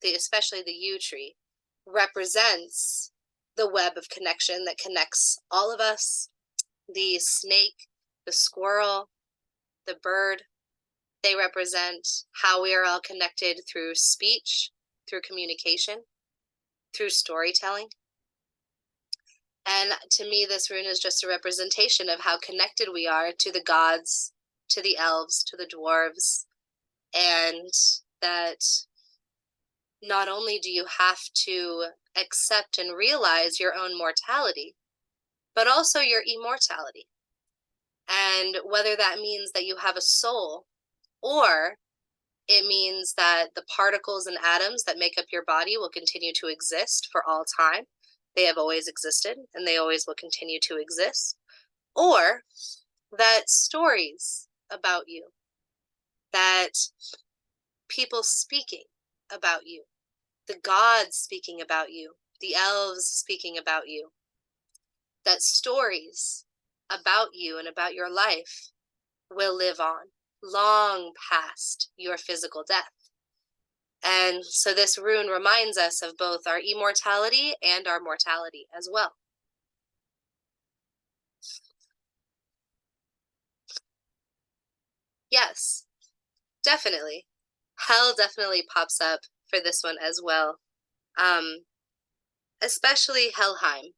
especially the yew tree, represents the web of connection that connects all of us. The snake, the squirrel, the bird, they represent how we are all connected through speech, through communication, through storytelling. And to me, this rune is just a representation of how connected we are to the gods, to the elves, to the dwarves, and that not only do you have to accept and realize your own mortality, but also your immortality. And whether that means that you have a soul, or it means that the particles and atoms that make up your body will continue to exist for all time. They have always existed, and they always will continue to exist. Or that stories about you, that people speaking about you, the gods speaking about you, the elves speaking about you, that stories about you and about your life will live on long past your physical death. And so this rune reminds us of both our immortality and our mortality as well. Yes, definitely. Hell definitely pops up for this one as well. Especially Helheim,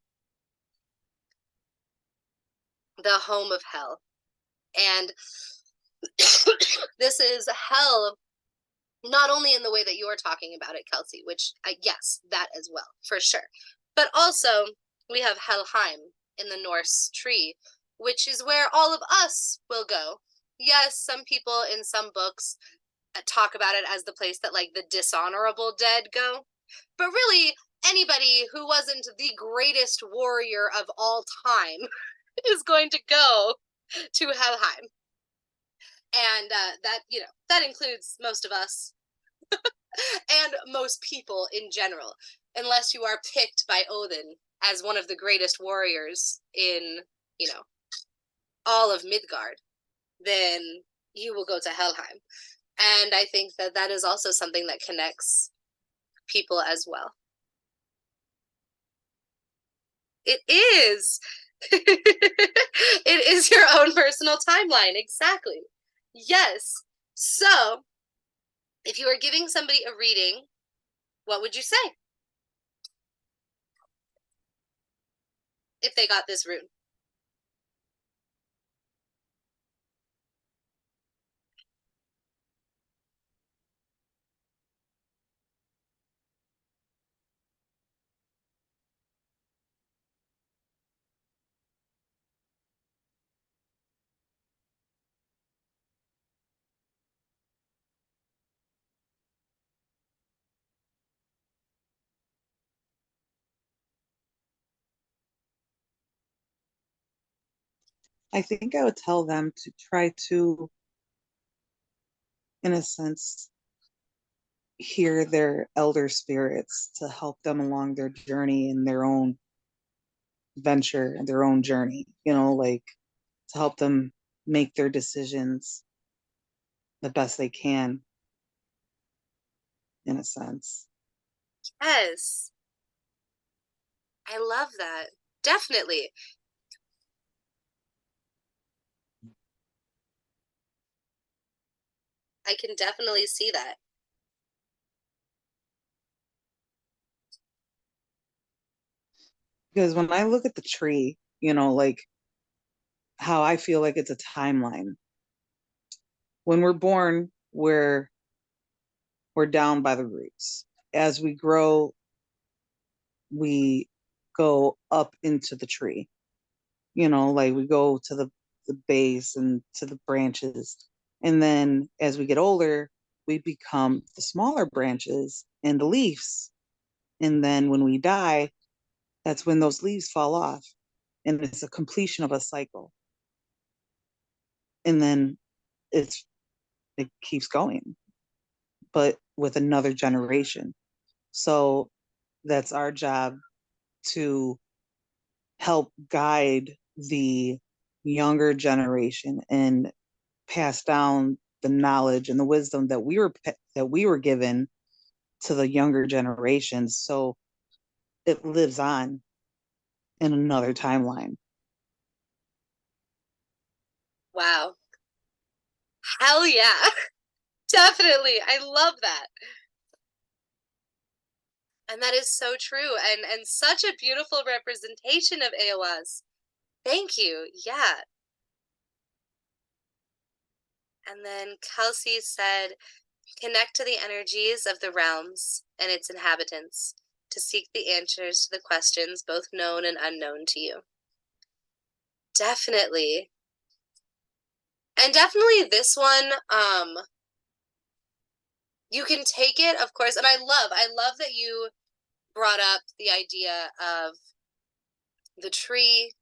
the home of hell. And this is hell not only in the way that you're talking about it, Kelsey, which yes, that as well, for sure. But also we have Helheim in the Norse tree, which is where all of us will go. Yes, some people in some books talk about it as the place that like the dishonorable dead go. But really, anybody who wasn't the greatest warrior of all time is going to go to Helheim. And that, that includes most of us and most people in general, unless you are picked by Odin as one of the greatest warriors in, all of Midgard, then you will go to Helheim. And I think that that is also something that connects people as well. It is. It is your own personal timeline. Exactly. Yes. So, if you were giving somebody a reading, what would you say? If they got this rune. I think I would tell them to try to, in a sense, hear their elder spirits to help them along their journey in their own venture and their own journey, like to help them make their decisions the best they can, in a sense. Yes. I love that. Definitely. I can definitely see that. Because when I look at the tree, like how I feel like it's a timeline. When we're born, we're down by the roots. As we grow, we go up into the tree. Like we go to the base and to the branches. And then as we get older, we become the smaller branches and the leaves. And then when we die, that's when those leaves fall off. And it's a completion of a cycle. And then it keeps going, but with another generation. So that's our job to help guide the younger generation and pass down the knowledge and the wisdom that we were given to the younger generations. So it lives on in another timeline. Wow. Hell yeah. Definitely. I love that. And that is so true, and such a beautiful representation of Eowas. Thank you. Yeah. And then Kelsey said, connect to the energies of the realms and its inhabitants to seek the answers to the questions both known and unknown to you. Definitely. And definitely this one, you can take it, of course, and I love that you brought up the idea of the tree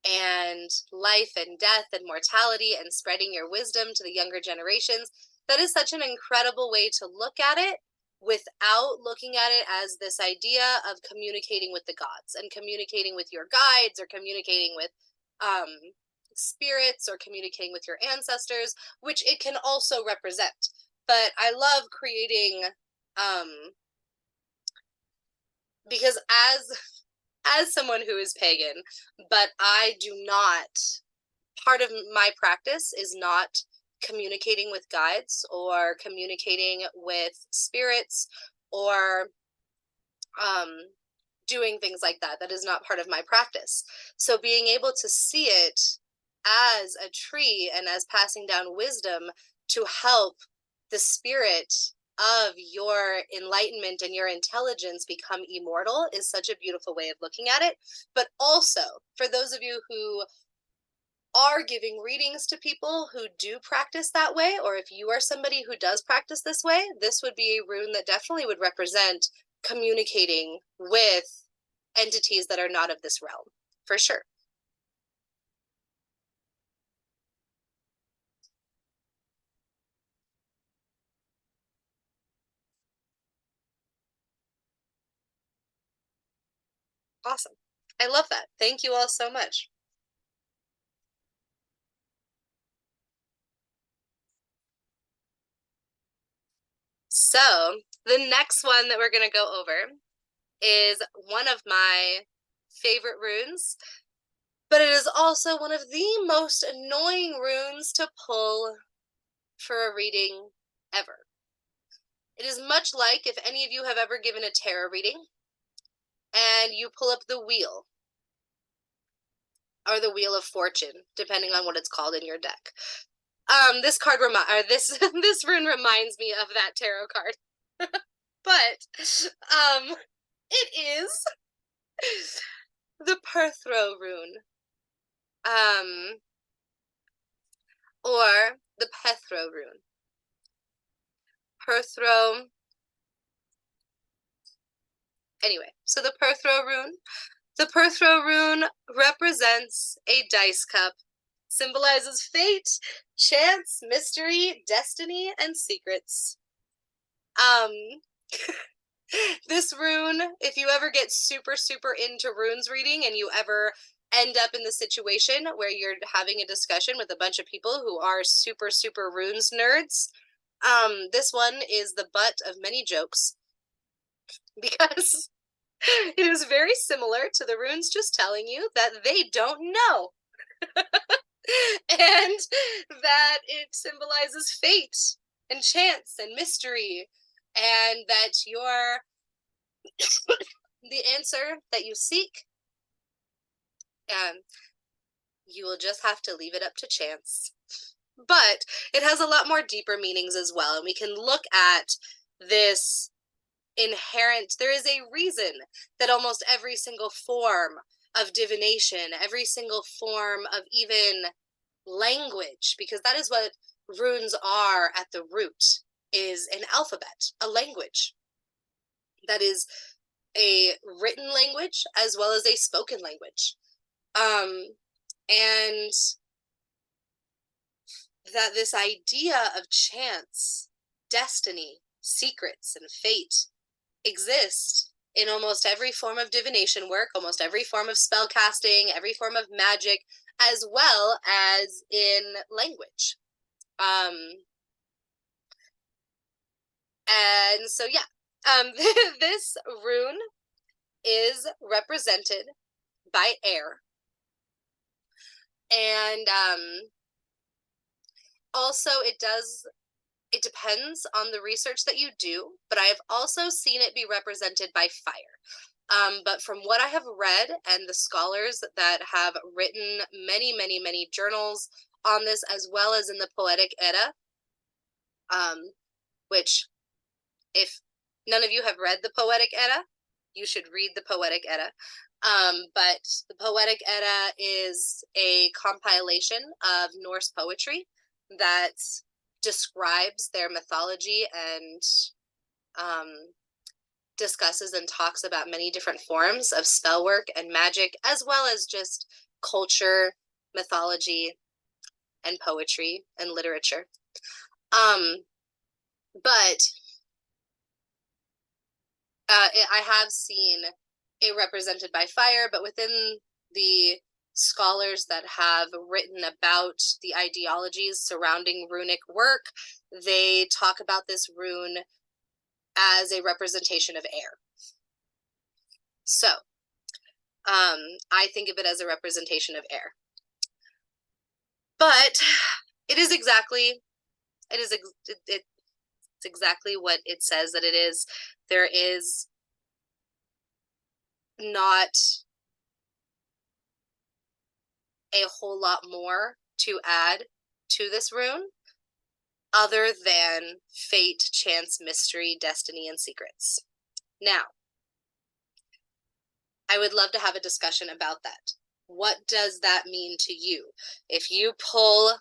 and life and death and mortality and spreading your wisdom to the younger generations. That is such an incredible way to look at it without looking at it as this idea of communicating with the gods and communicating with your guides or communicating with spirits or communicating with your ancestors, which it can also represent. But I love creating, because as someone who is pagan, but I do not, part of my practice is not communicating with guides or communicating with spirits or doing things like that. That is not part of my practice. So being able to see it as a tree and as passing down wisdom to help the spirit of your enlightenment and your intelligence become immortal is such a beautiful way of looking at it. But also, for those of you who are giving readings to people who do practice that way, or if you are somebody who does practice this way, this would be a rune that definitely would represent communicating with entities that are not of this realm, for sure. Awesome. I love that. Thank you all so much. So the next one that we're going to go over is one of my favorite runes, but it is also one of the most annoying runes to pull for a reading ever. It is much like if any of you have ever given a tarot reading and you pull up the wheel or the wheel of fortune, depending on what it's called in your deck. This card this rune reminds me of that tarot card. But it is the Perthro rune. Or the Pethro rune. Perthro. Anyway, so the Perthro rune. The Perthro rune represents a dice cup, symbolizes fate, chance, mystery, destiny, and secrets. This rune, if you ever get super into runes reading and you ever end up in the situation where you're having a discussion with a bunch of people who are super runes nerds, this one is the butt of many jokes because it is very similar to the runes just telling you that they don't know. And that it symbolizes fate and chance and mystery, and that you're the answer that you seek, and you will just have to leave it up to chance. But it has a lot more deeper meanings as well, and we can look at this inherent, there is a reason that almost every single form of divination, every single form of even language, because that is what runes are at the root, is an alphabet, a language that is a written language as well as a spoken language. And that this idea of chance, destiny, secrets, and fate exist in almost every form of divination work, almost every form of spell casting, every form of magic, as well as in language. And so, yeah, this rune is represented by air. And also it depends on the research that you do, but I have also seen it be represented by fire. But from what I have read and the scholars that have written many, many, many journals on this, as well as in the Poetic Edda, which if none of you have read the Poetic Edda, you should read the Poetic Edda. But the Poetic Edda is a compilation of Norse poetry that describes their mythology and discusses and talks about many different forms of spell work and magic, as well as just culture, mythology, and poetry and literature. But I have seen it represented by fire, but within the scholars that have written about the ideologies surrounding runic work, they talk about this rune as a representation of air. So, I think of it as a representation of air. But it's exactly what it says that it is. There is not a whole lot more to add to this rune other than fate, chance, mystery, destiny, and secrets. Now, I would love to have a discussion about that. What does that mean to you? If you pull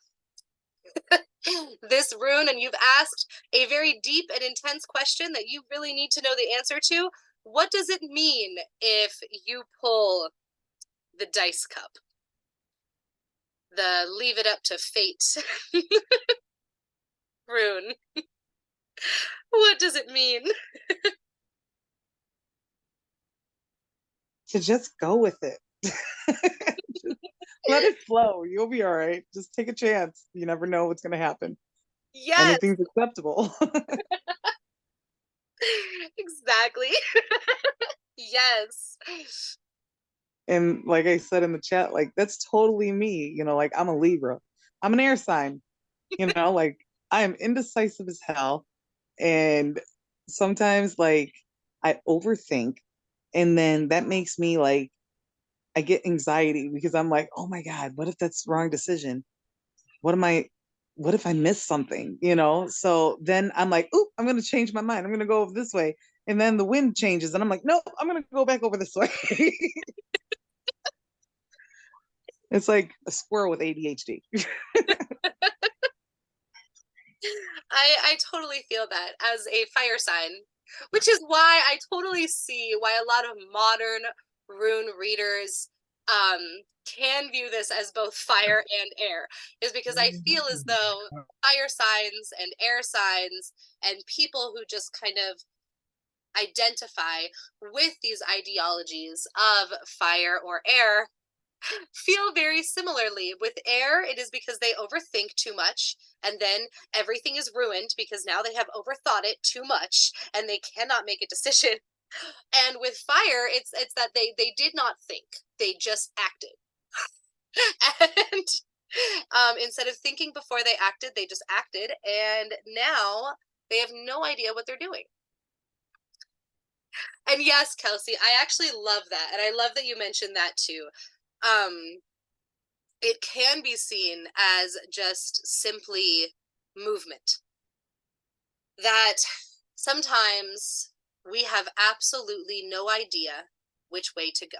this rune and you've asked a very deep and intense question that you really need to know the answer to, what does it mean if you pull the dice cup? The leave it up to fate rune. What does it mean? To just go with it. Let it flow. You'll be all right. Just take a chance. You never know what's going to happen. Yes. Anything's acceptable. Exactly. Yes. And like I said in the chat, like that's totally me. You know, like I'm a Libra. I'm an air sign. You know, like I am indecisive as hell. And sometimes like I overthink. And then that makes me like I get anxiety because I'm like, oh my God, what if that's the wrong decision? What if I miss something? You know? So then I'm like, oop, I'm gonna change my mind. I'm gonna go over this way. And then the wind changes and I'm like, nope, I'm gonna go back over this way. It's like a squirrel with ADHD. I totally feel that as a fire sign, which is why I totally see why a lot of modern rune readers can view this as both fire and air, is because I feel as though fire signs and air signs and people who just kind of identify with these ideologies of fire or air feel very similarly. With air, it is because they overthink too much, and then everything is ruined because now they have overthought it too much and they cannot make a decision. And with fire, it's that they did not think, they just acted. And instead of thinking before they acted, they just acted, and now they have no idea what they're doing. And yes, Kelsey, I actually love that, and I love that you mentioned that too. It can be seen as just simply movement. That sometimes we have absolutely no idea which way to go.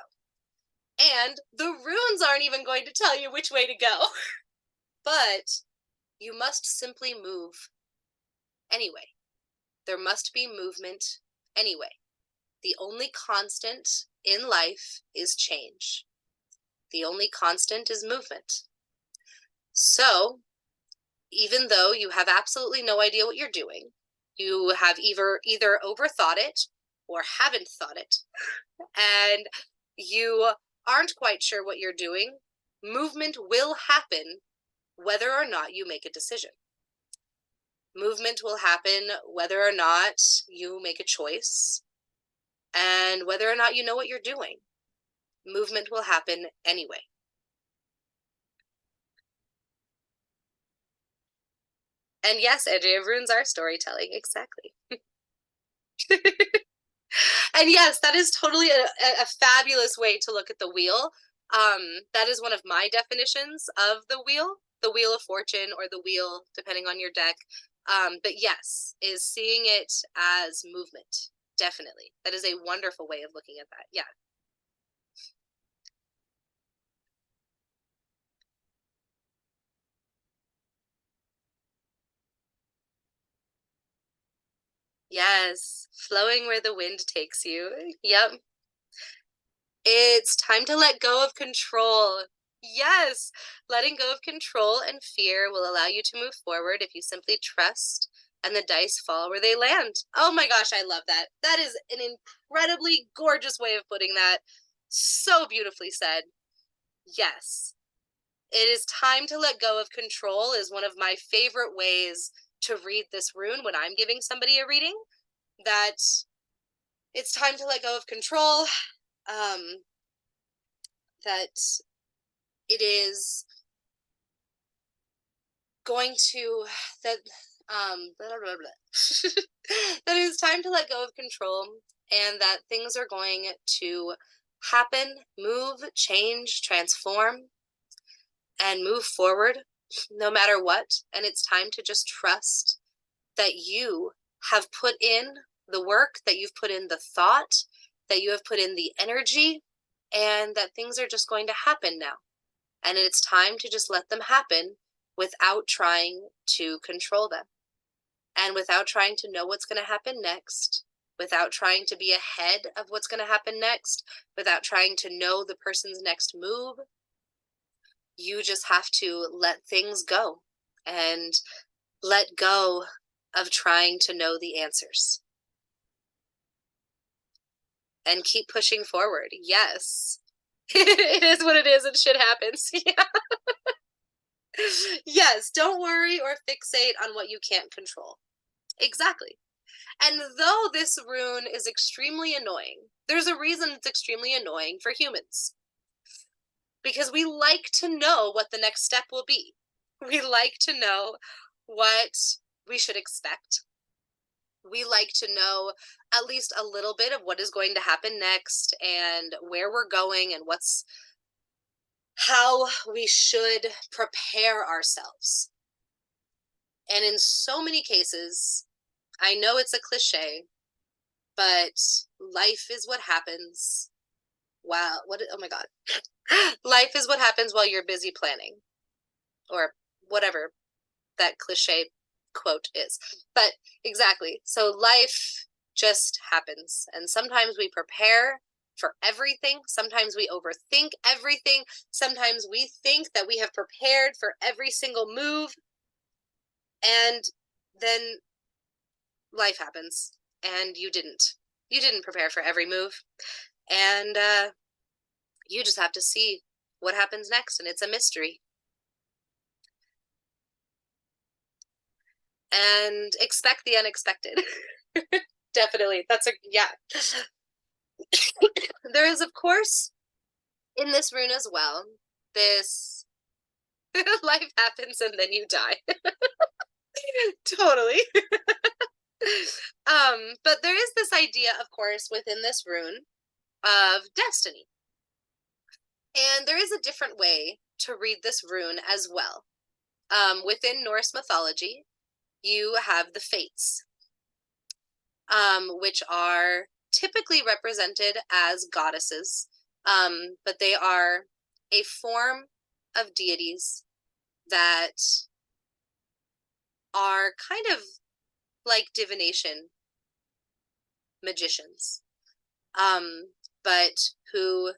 And the runes aren't even going to tell you which way to go. But you must simply move anyway. There must be movement anyway. The only constant in life is change. The only constant is movement. So, even though you have absolutely no idea what you're doing, you have either overthought it or haven't thought it, and you aren't quite sure what you're doing, movement will happen whether or not you make a decision. Movement will happen whether or not you make a choice and whether or not you know what you're doing. Movement will happen anyway. And yes, Andrea, runes are storytelling, exactly. And yes, that is totally a fabulous way to look at the wheel. That is one of my definitions of the Wheel of Fortune, or the wheel, depending on your deck. But yes, is seeing it as movement. Definitely. That is a wonderful way of looking at that. Yeah. Yes, flowing where the wind takes you. Yep. It's time to let go of control. Yes, letting go of control and fear will allow you to move forward if you simply trust and the dice fall where they land. Oh my gosh, I love that. That is an incredibly gorgeous way of putting that. So beautifully said. Yes. It is time to let go of control is one of my favorite ways to read this rune when I'm giving somebody a reading. That it's time to let go of control. That it is going to that blah, blah, blah. That it is time to let go of control, and that things are going to happen, move, change, transform, and move forward no matter what. And it's time to just trust that you have put in the work, that you've put in the thought, that you have put in the energy, and that things are just going to happen now. And it's time to just let them happen without trying to control them, and without trying to know what's going to happen next, without trying to be ahead of what's going to happen next, without trying to know the person's next move. You just have to let things go and let go of trying to know the answers. And keep pushing forward. Yes. It is what it is and shit happens. Yeah. Yes, don't worry or fixate on what you can't control. Exactly. And though this rune is extremely annoying, there's a reason it's extremely annoying for humans. Because we like to know what the next step will be. We like to know what we should expect. We like to know at least a little bit of what is going to happen next and where we're going and how we should prepare ourselves. And in so many cases, I know it's a cliche, but life is what happens. Wow, oh my God. Life is what happens while you're busy planning, or whatever that cliche quote is. But exactly. So life just happens. And sometimes we prepare for everything. Sometimes we overthink everything. Sometimes we think that we have prepared for every single move. And then life happens and you didn't. You didn't prepare for every move. And you just have to see what happens next. And it's a mystery. And expect the unexpected. Definitely. Yeah. There is, of course, in this rune as well, this life happens and then you die. Totally. But there is this idea, of course, within this rune of destiny. And there is a different way to read this rune as well. Within Norse mythology, you have the fates, which are typically represented as goddesses, but they are a form of deities that are kind of like divination magicians, but who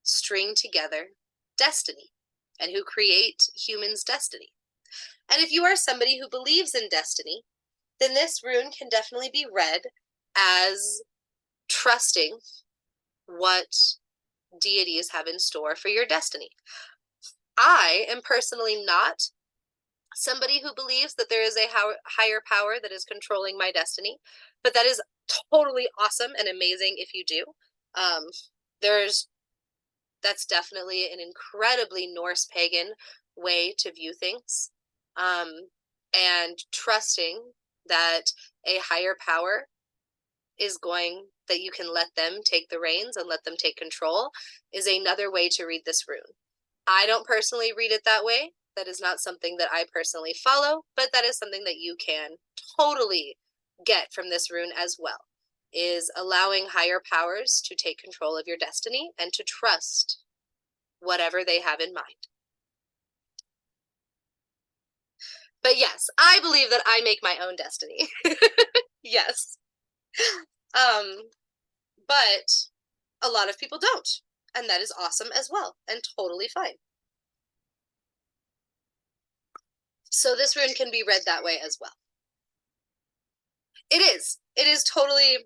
string together destiny and who create humans' destiny. And if you are somebody who believes in destiny, then this rune can definitely be read as trusting what deities have in store for your destiny. I am personally not somebody who believes that there is a higher power that is controlling my destiny, but that is totally awesome and amazing if you do. That's definitely an incredibly Norse pagan way to view things, and trusting that a higher power is that you can let them take the reins and let them take control is another way to read this rune. I don't personally read it that way. That is not something that I personally follow, but that is something that you can totally get from this rune as well, is allowing higher powers to take control of your destiny and to trust whatever they have in mind. But yes, I believe that I make my own destiny. Yes. But a lot of people don't, and that is awesome as well, and totally fine. So this rune can be read that way as well. It is totally,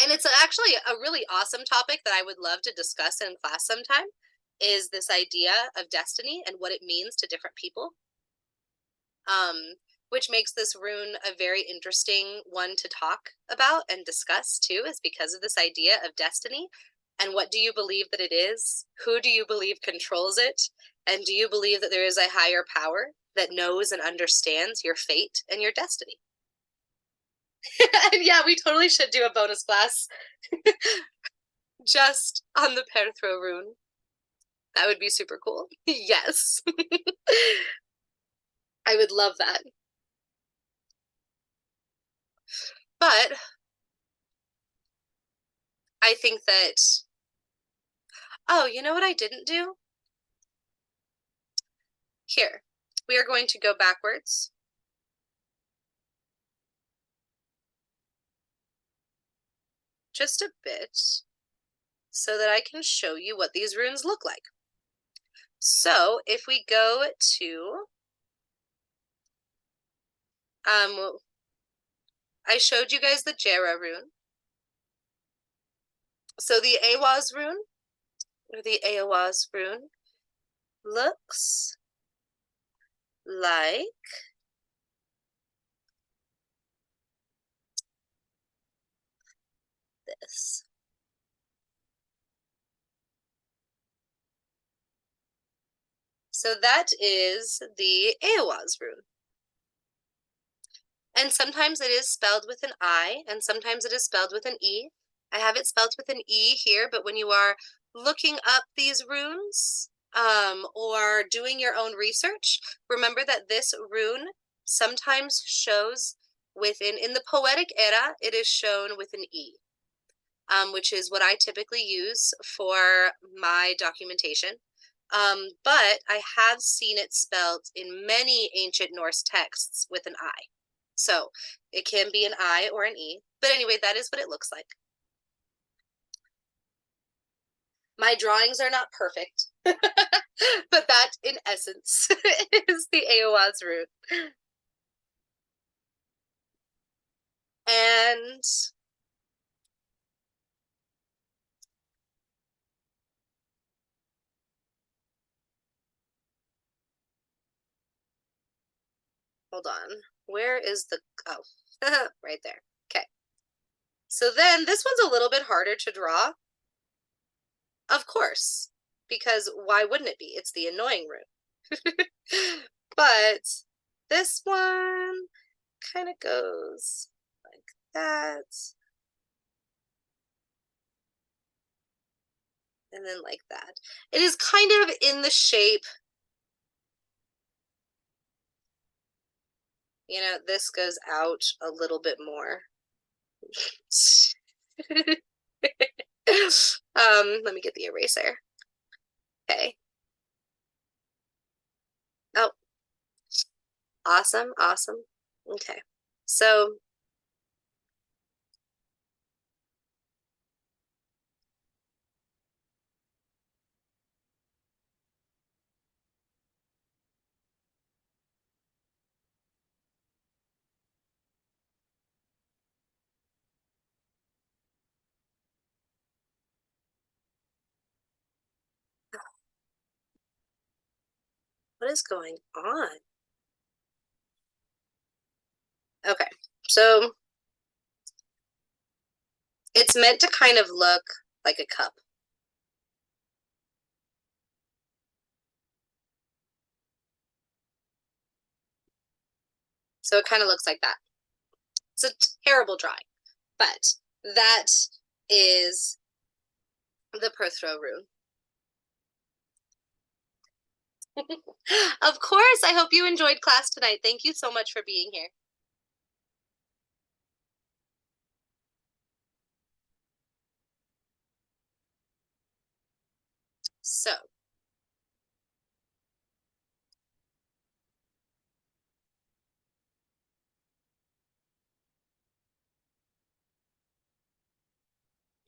and it's actually a really awesome topic that I would love to discuss in class sometime, is this idea of destiny and what it means to different people. Which makes this rune a very interesting one to talk about and discuss too, is because of this idea of destiny. And what do you believe that it is? Who do you believe controls it? And do you believe that there is a higher power that knows and understands your fate and your destiny? And yeah, we totally should do a bonus class just on the Perthro rune. That would be super cool. Yes. I would love that. But I think that, oh, you know what I didn't do? Here, we are going to go backwards. Just a bit, so that I can show you what these runes look like. So if we go to, I showed you guys the Jera rune. So the Awaz rune, or the Awaz rune, looks like this. So that is the Awaz rune. And sometimes it is spelled with an I, and sometimes it is spelled with an E. I have it spelled with an E here, but when you are looking up these runes, or doing your own research, remember that this rune sometimes shows in the poetic era, it is shown with an E, which is what I typically use for my documentation. But I have seen it spelled in many ancient Norse texts with an I. So it can be an I or an E. But anyway, that is what it looks like. My drawings are not perfect, but that in essence is the Awaz rune. And hold on, where is the, oh, right there. Okay. So then this one's a little bit harder to draw. Of course, because why wouldn't it be? It's the annoying rune. But this one kind of goes like that. And then like that. It is kind of in the shape, you know, this goes out a little bit more. Let me get the eraser. Okay. Oh, awesome, awesome. Okay, so what is going on? Okay, so it's meant to kind of look like a cup. So it kind of looks like that. It's a terrible drawing, but that is the Perthro rune. Of course, I hope you enjoyed class tonight. Thank you so much for being here. So,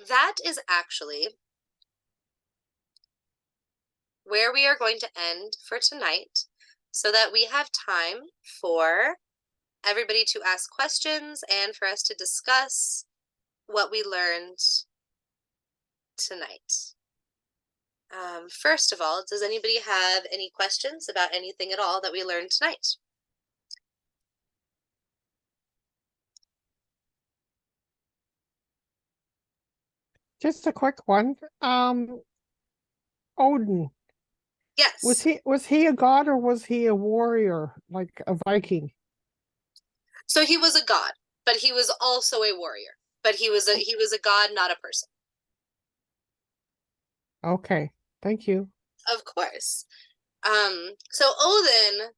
that is actually where we are going to end for tonight so that we have time for everybody to ask questions and for us to discuss what we learned tonight. First of all, does anybody have any questions about anything at all that we learned tonight? Just a quick one. Odin, Yes. was he a god or was he a warrior, like a Viking? So he was a god, but he was also a warrior. But he was a god, not a person. Okay, thank you. Of course. So Odin,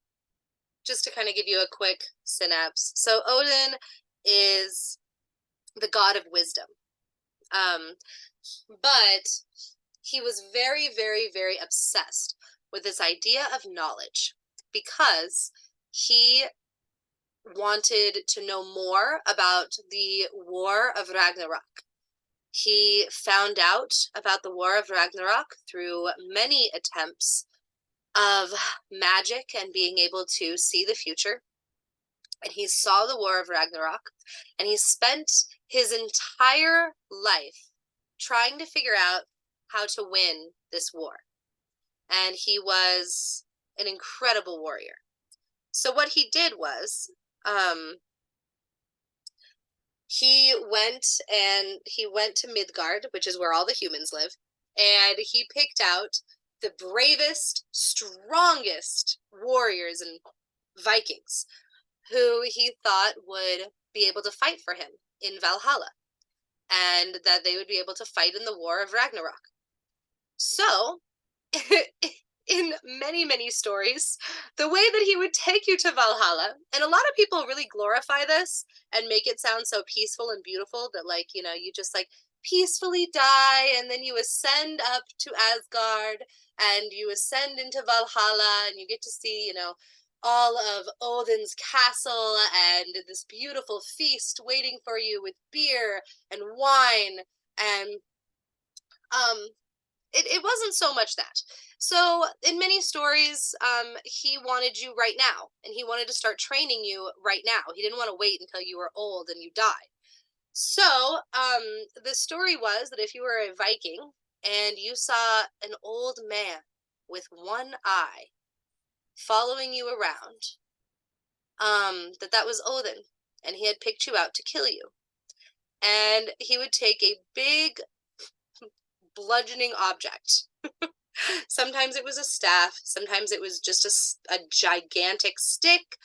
just to kind of give you a quick synapse. So Odin is the god of wisdom. But he was very, very, very obsessed with this idea of knowledge because he wanted to know more about the War of Ragnarok. He found out about the War of Ragnarok through many attempts of magic and being able to see the future. And he saw the War of Ragnarok, and he spent his entire life trying to figure out how to win this war. And he was an incredible warrior. So what he did was, he went to Midgard, which is where all the humans live, and he picked out the bravest, strongest warriors and Vikings who he thought would be able to fight for him in Valhalla, and that they would be able to fight in the War of Ragnarok. So, in many, many stories, the way that he would take you to Valhalla, and a lot of people really glorify this and make it sound so peaceful and beautiful that, like, you know, you just like peacefully die and then you ascend up to Asgard and you ascend into Valhalla and you get to see, you know, all of Odin's castle and this beautiful feast waiting for you with beer and wine. And it wasn't so much that. So in many stories, he wanted you right now, and he wanted to start training you right now. He didn't want to wait until you were old and you died. So the story was that if you were a Viking and you saw an old man with one eye following you around, that was Odin, and he had picked you out to kill you. And he would take a big bludgeoning object. Sometimes it was a staff, sometimes it was just a gigantic stick.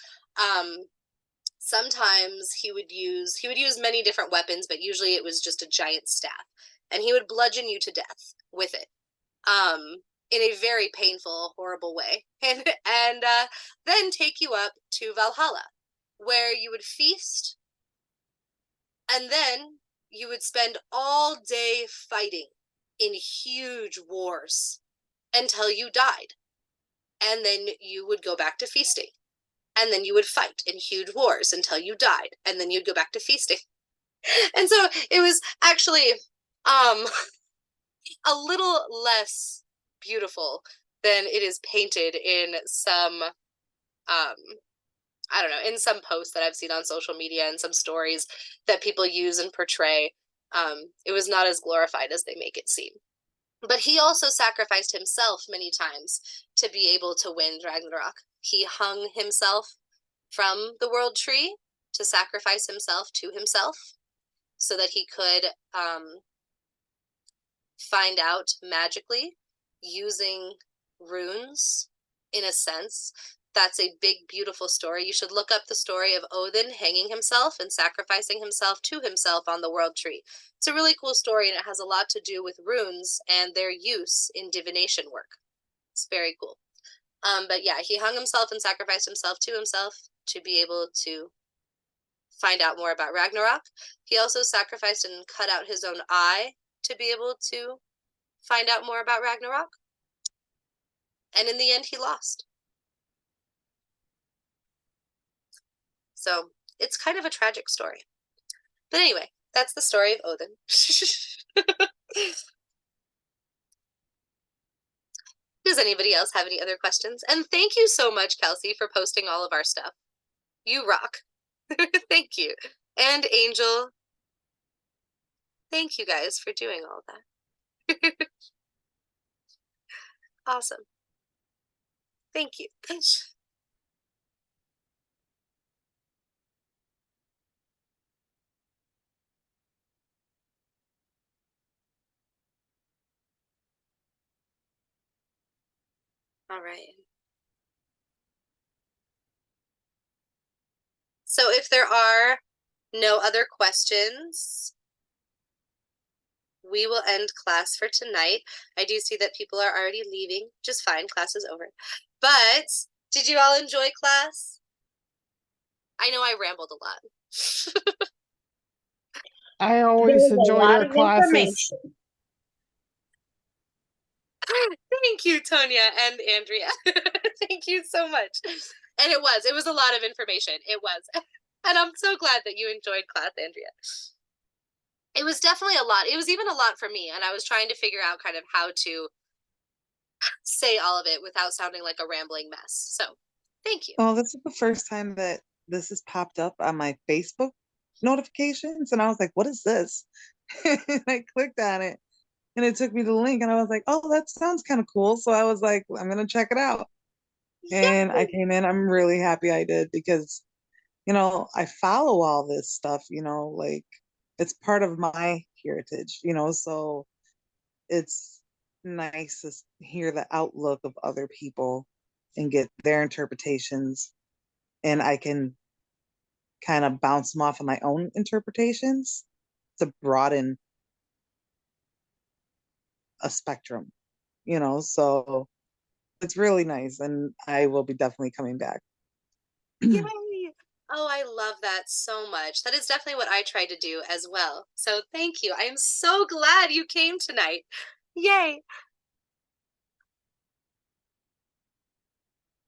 Sometimes he would use many different weapons, but usually it was just a giant staff, and he would bludgeon you to death with it, in a very painful, horrible way, and then take you up to Valhalla, where you would feast, and then you would spend all day fighting in huge wars until you died. And then you would go back to feasting. And then you would fight in huge wars until you died. And then you'd go back to feasting. And so it was actually a little less beautiful than it is painted in some I don't know, in some posts that I've seen on social media and some stories that people use and portray. It was not as glorified as they make it seem. But he also sacrificed himself many times to be able to win Ragnarok. He hung himself from the world tree to sacrifice himself to himself so that he could find out magically using runes, in a sense. That's a big, beautiful story. You should look up the story of Odin hanging himself and sacrificing himself to himself on the world tree. It's a really cool story, and it has a lot to do with runes and their use in divination work. It's very cool. But yeah, he hung himself and sacrificed himself to be able to find out more about Ragnarok. He also sacrificed and cut out his own eye to be able to find out more about Ragnarok. And in the end, he lost. So it's kind of a tragic story. But anyway, that's the story of Odin. Does anybody else have any other questions? And thank you so much, Kelsey, for posting all of our stuff. You rock. Thank you. And Angel, thank you guys for doing all that. Awesome. Thank you. All right. So if there are no other questions, we will end class for tonight. I do see that people are already leaving, just fine, class is over. But did you all enjoy class? I know I rambled a lot. I always enjoy your classes. information. Thank you, Tonya and Andrea. Thank you so much. And it was a lot of information. It was. And I'm so glad that you enjoyed class, Andrea. It was definitely a lot. It was even a lot for me. And I was trying to figure out kind of how to say all of it without sounding like a rambling mess. So thank you. Oh, this is the first time that this has popped up on my Facebook notifications. And I was like, what is this? And I clicked on it and it took me to the link and I was like, oh, that sounds kind of cool. So I was like, I'm going to check it out. And I came in. I'm really happy I did because, I follow all this stuff, like it's part of my heritage, so it's nice to hear the outlook of other people and get their interpretations. And I can kind of bounce them off of my own interpretations to broaden a spectrum, so it's really nice. And I will be definitely coming back. Yay! Oh, I love that so much. That is definitely what I try to do as well. So thank you. I am so glad you came tonight. Yay!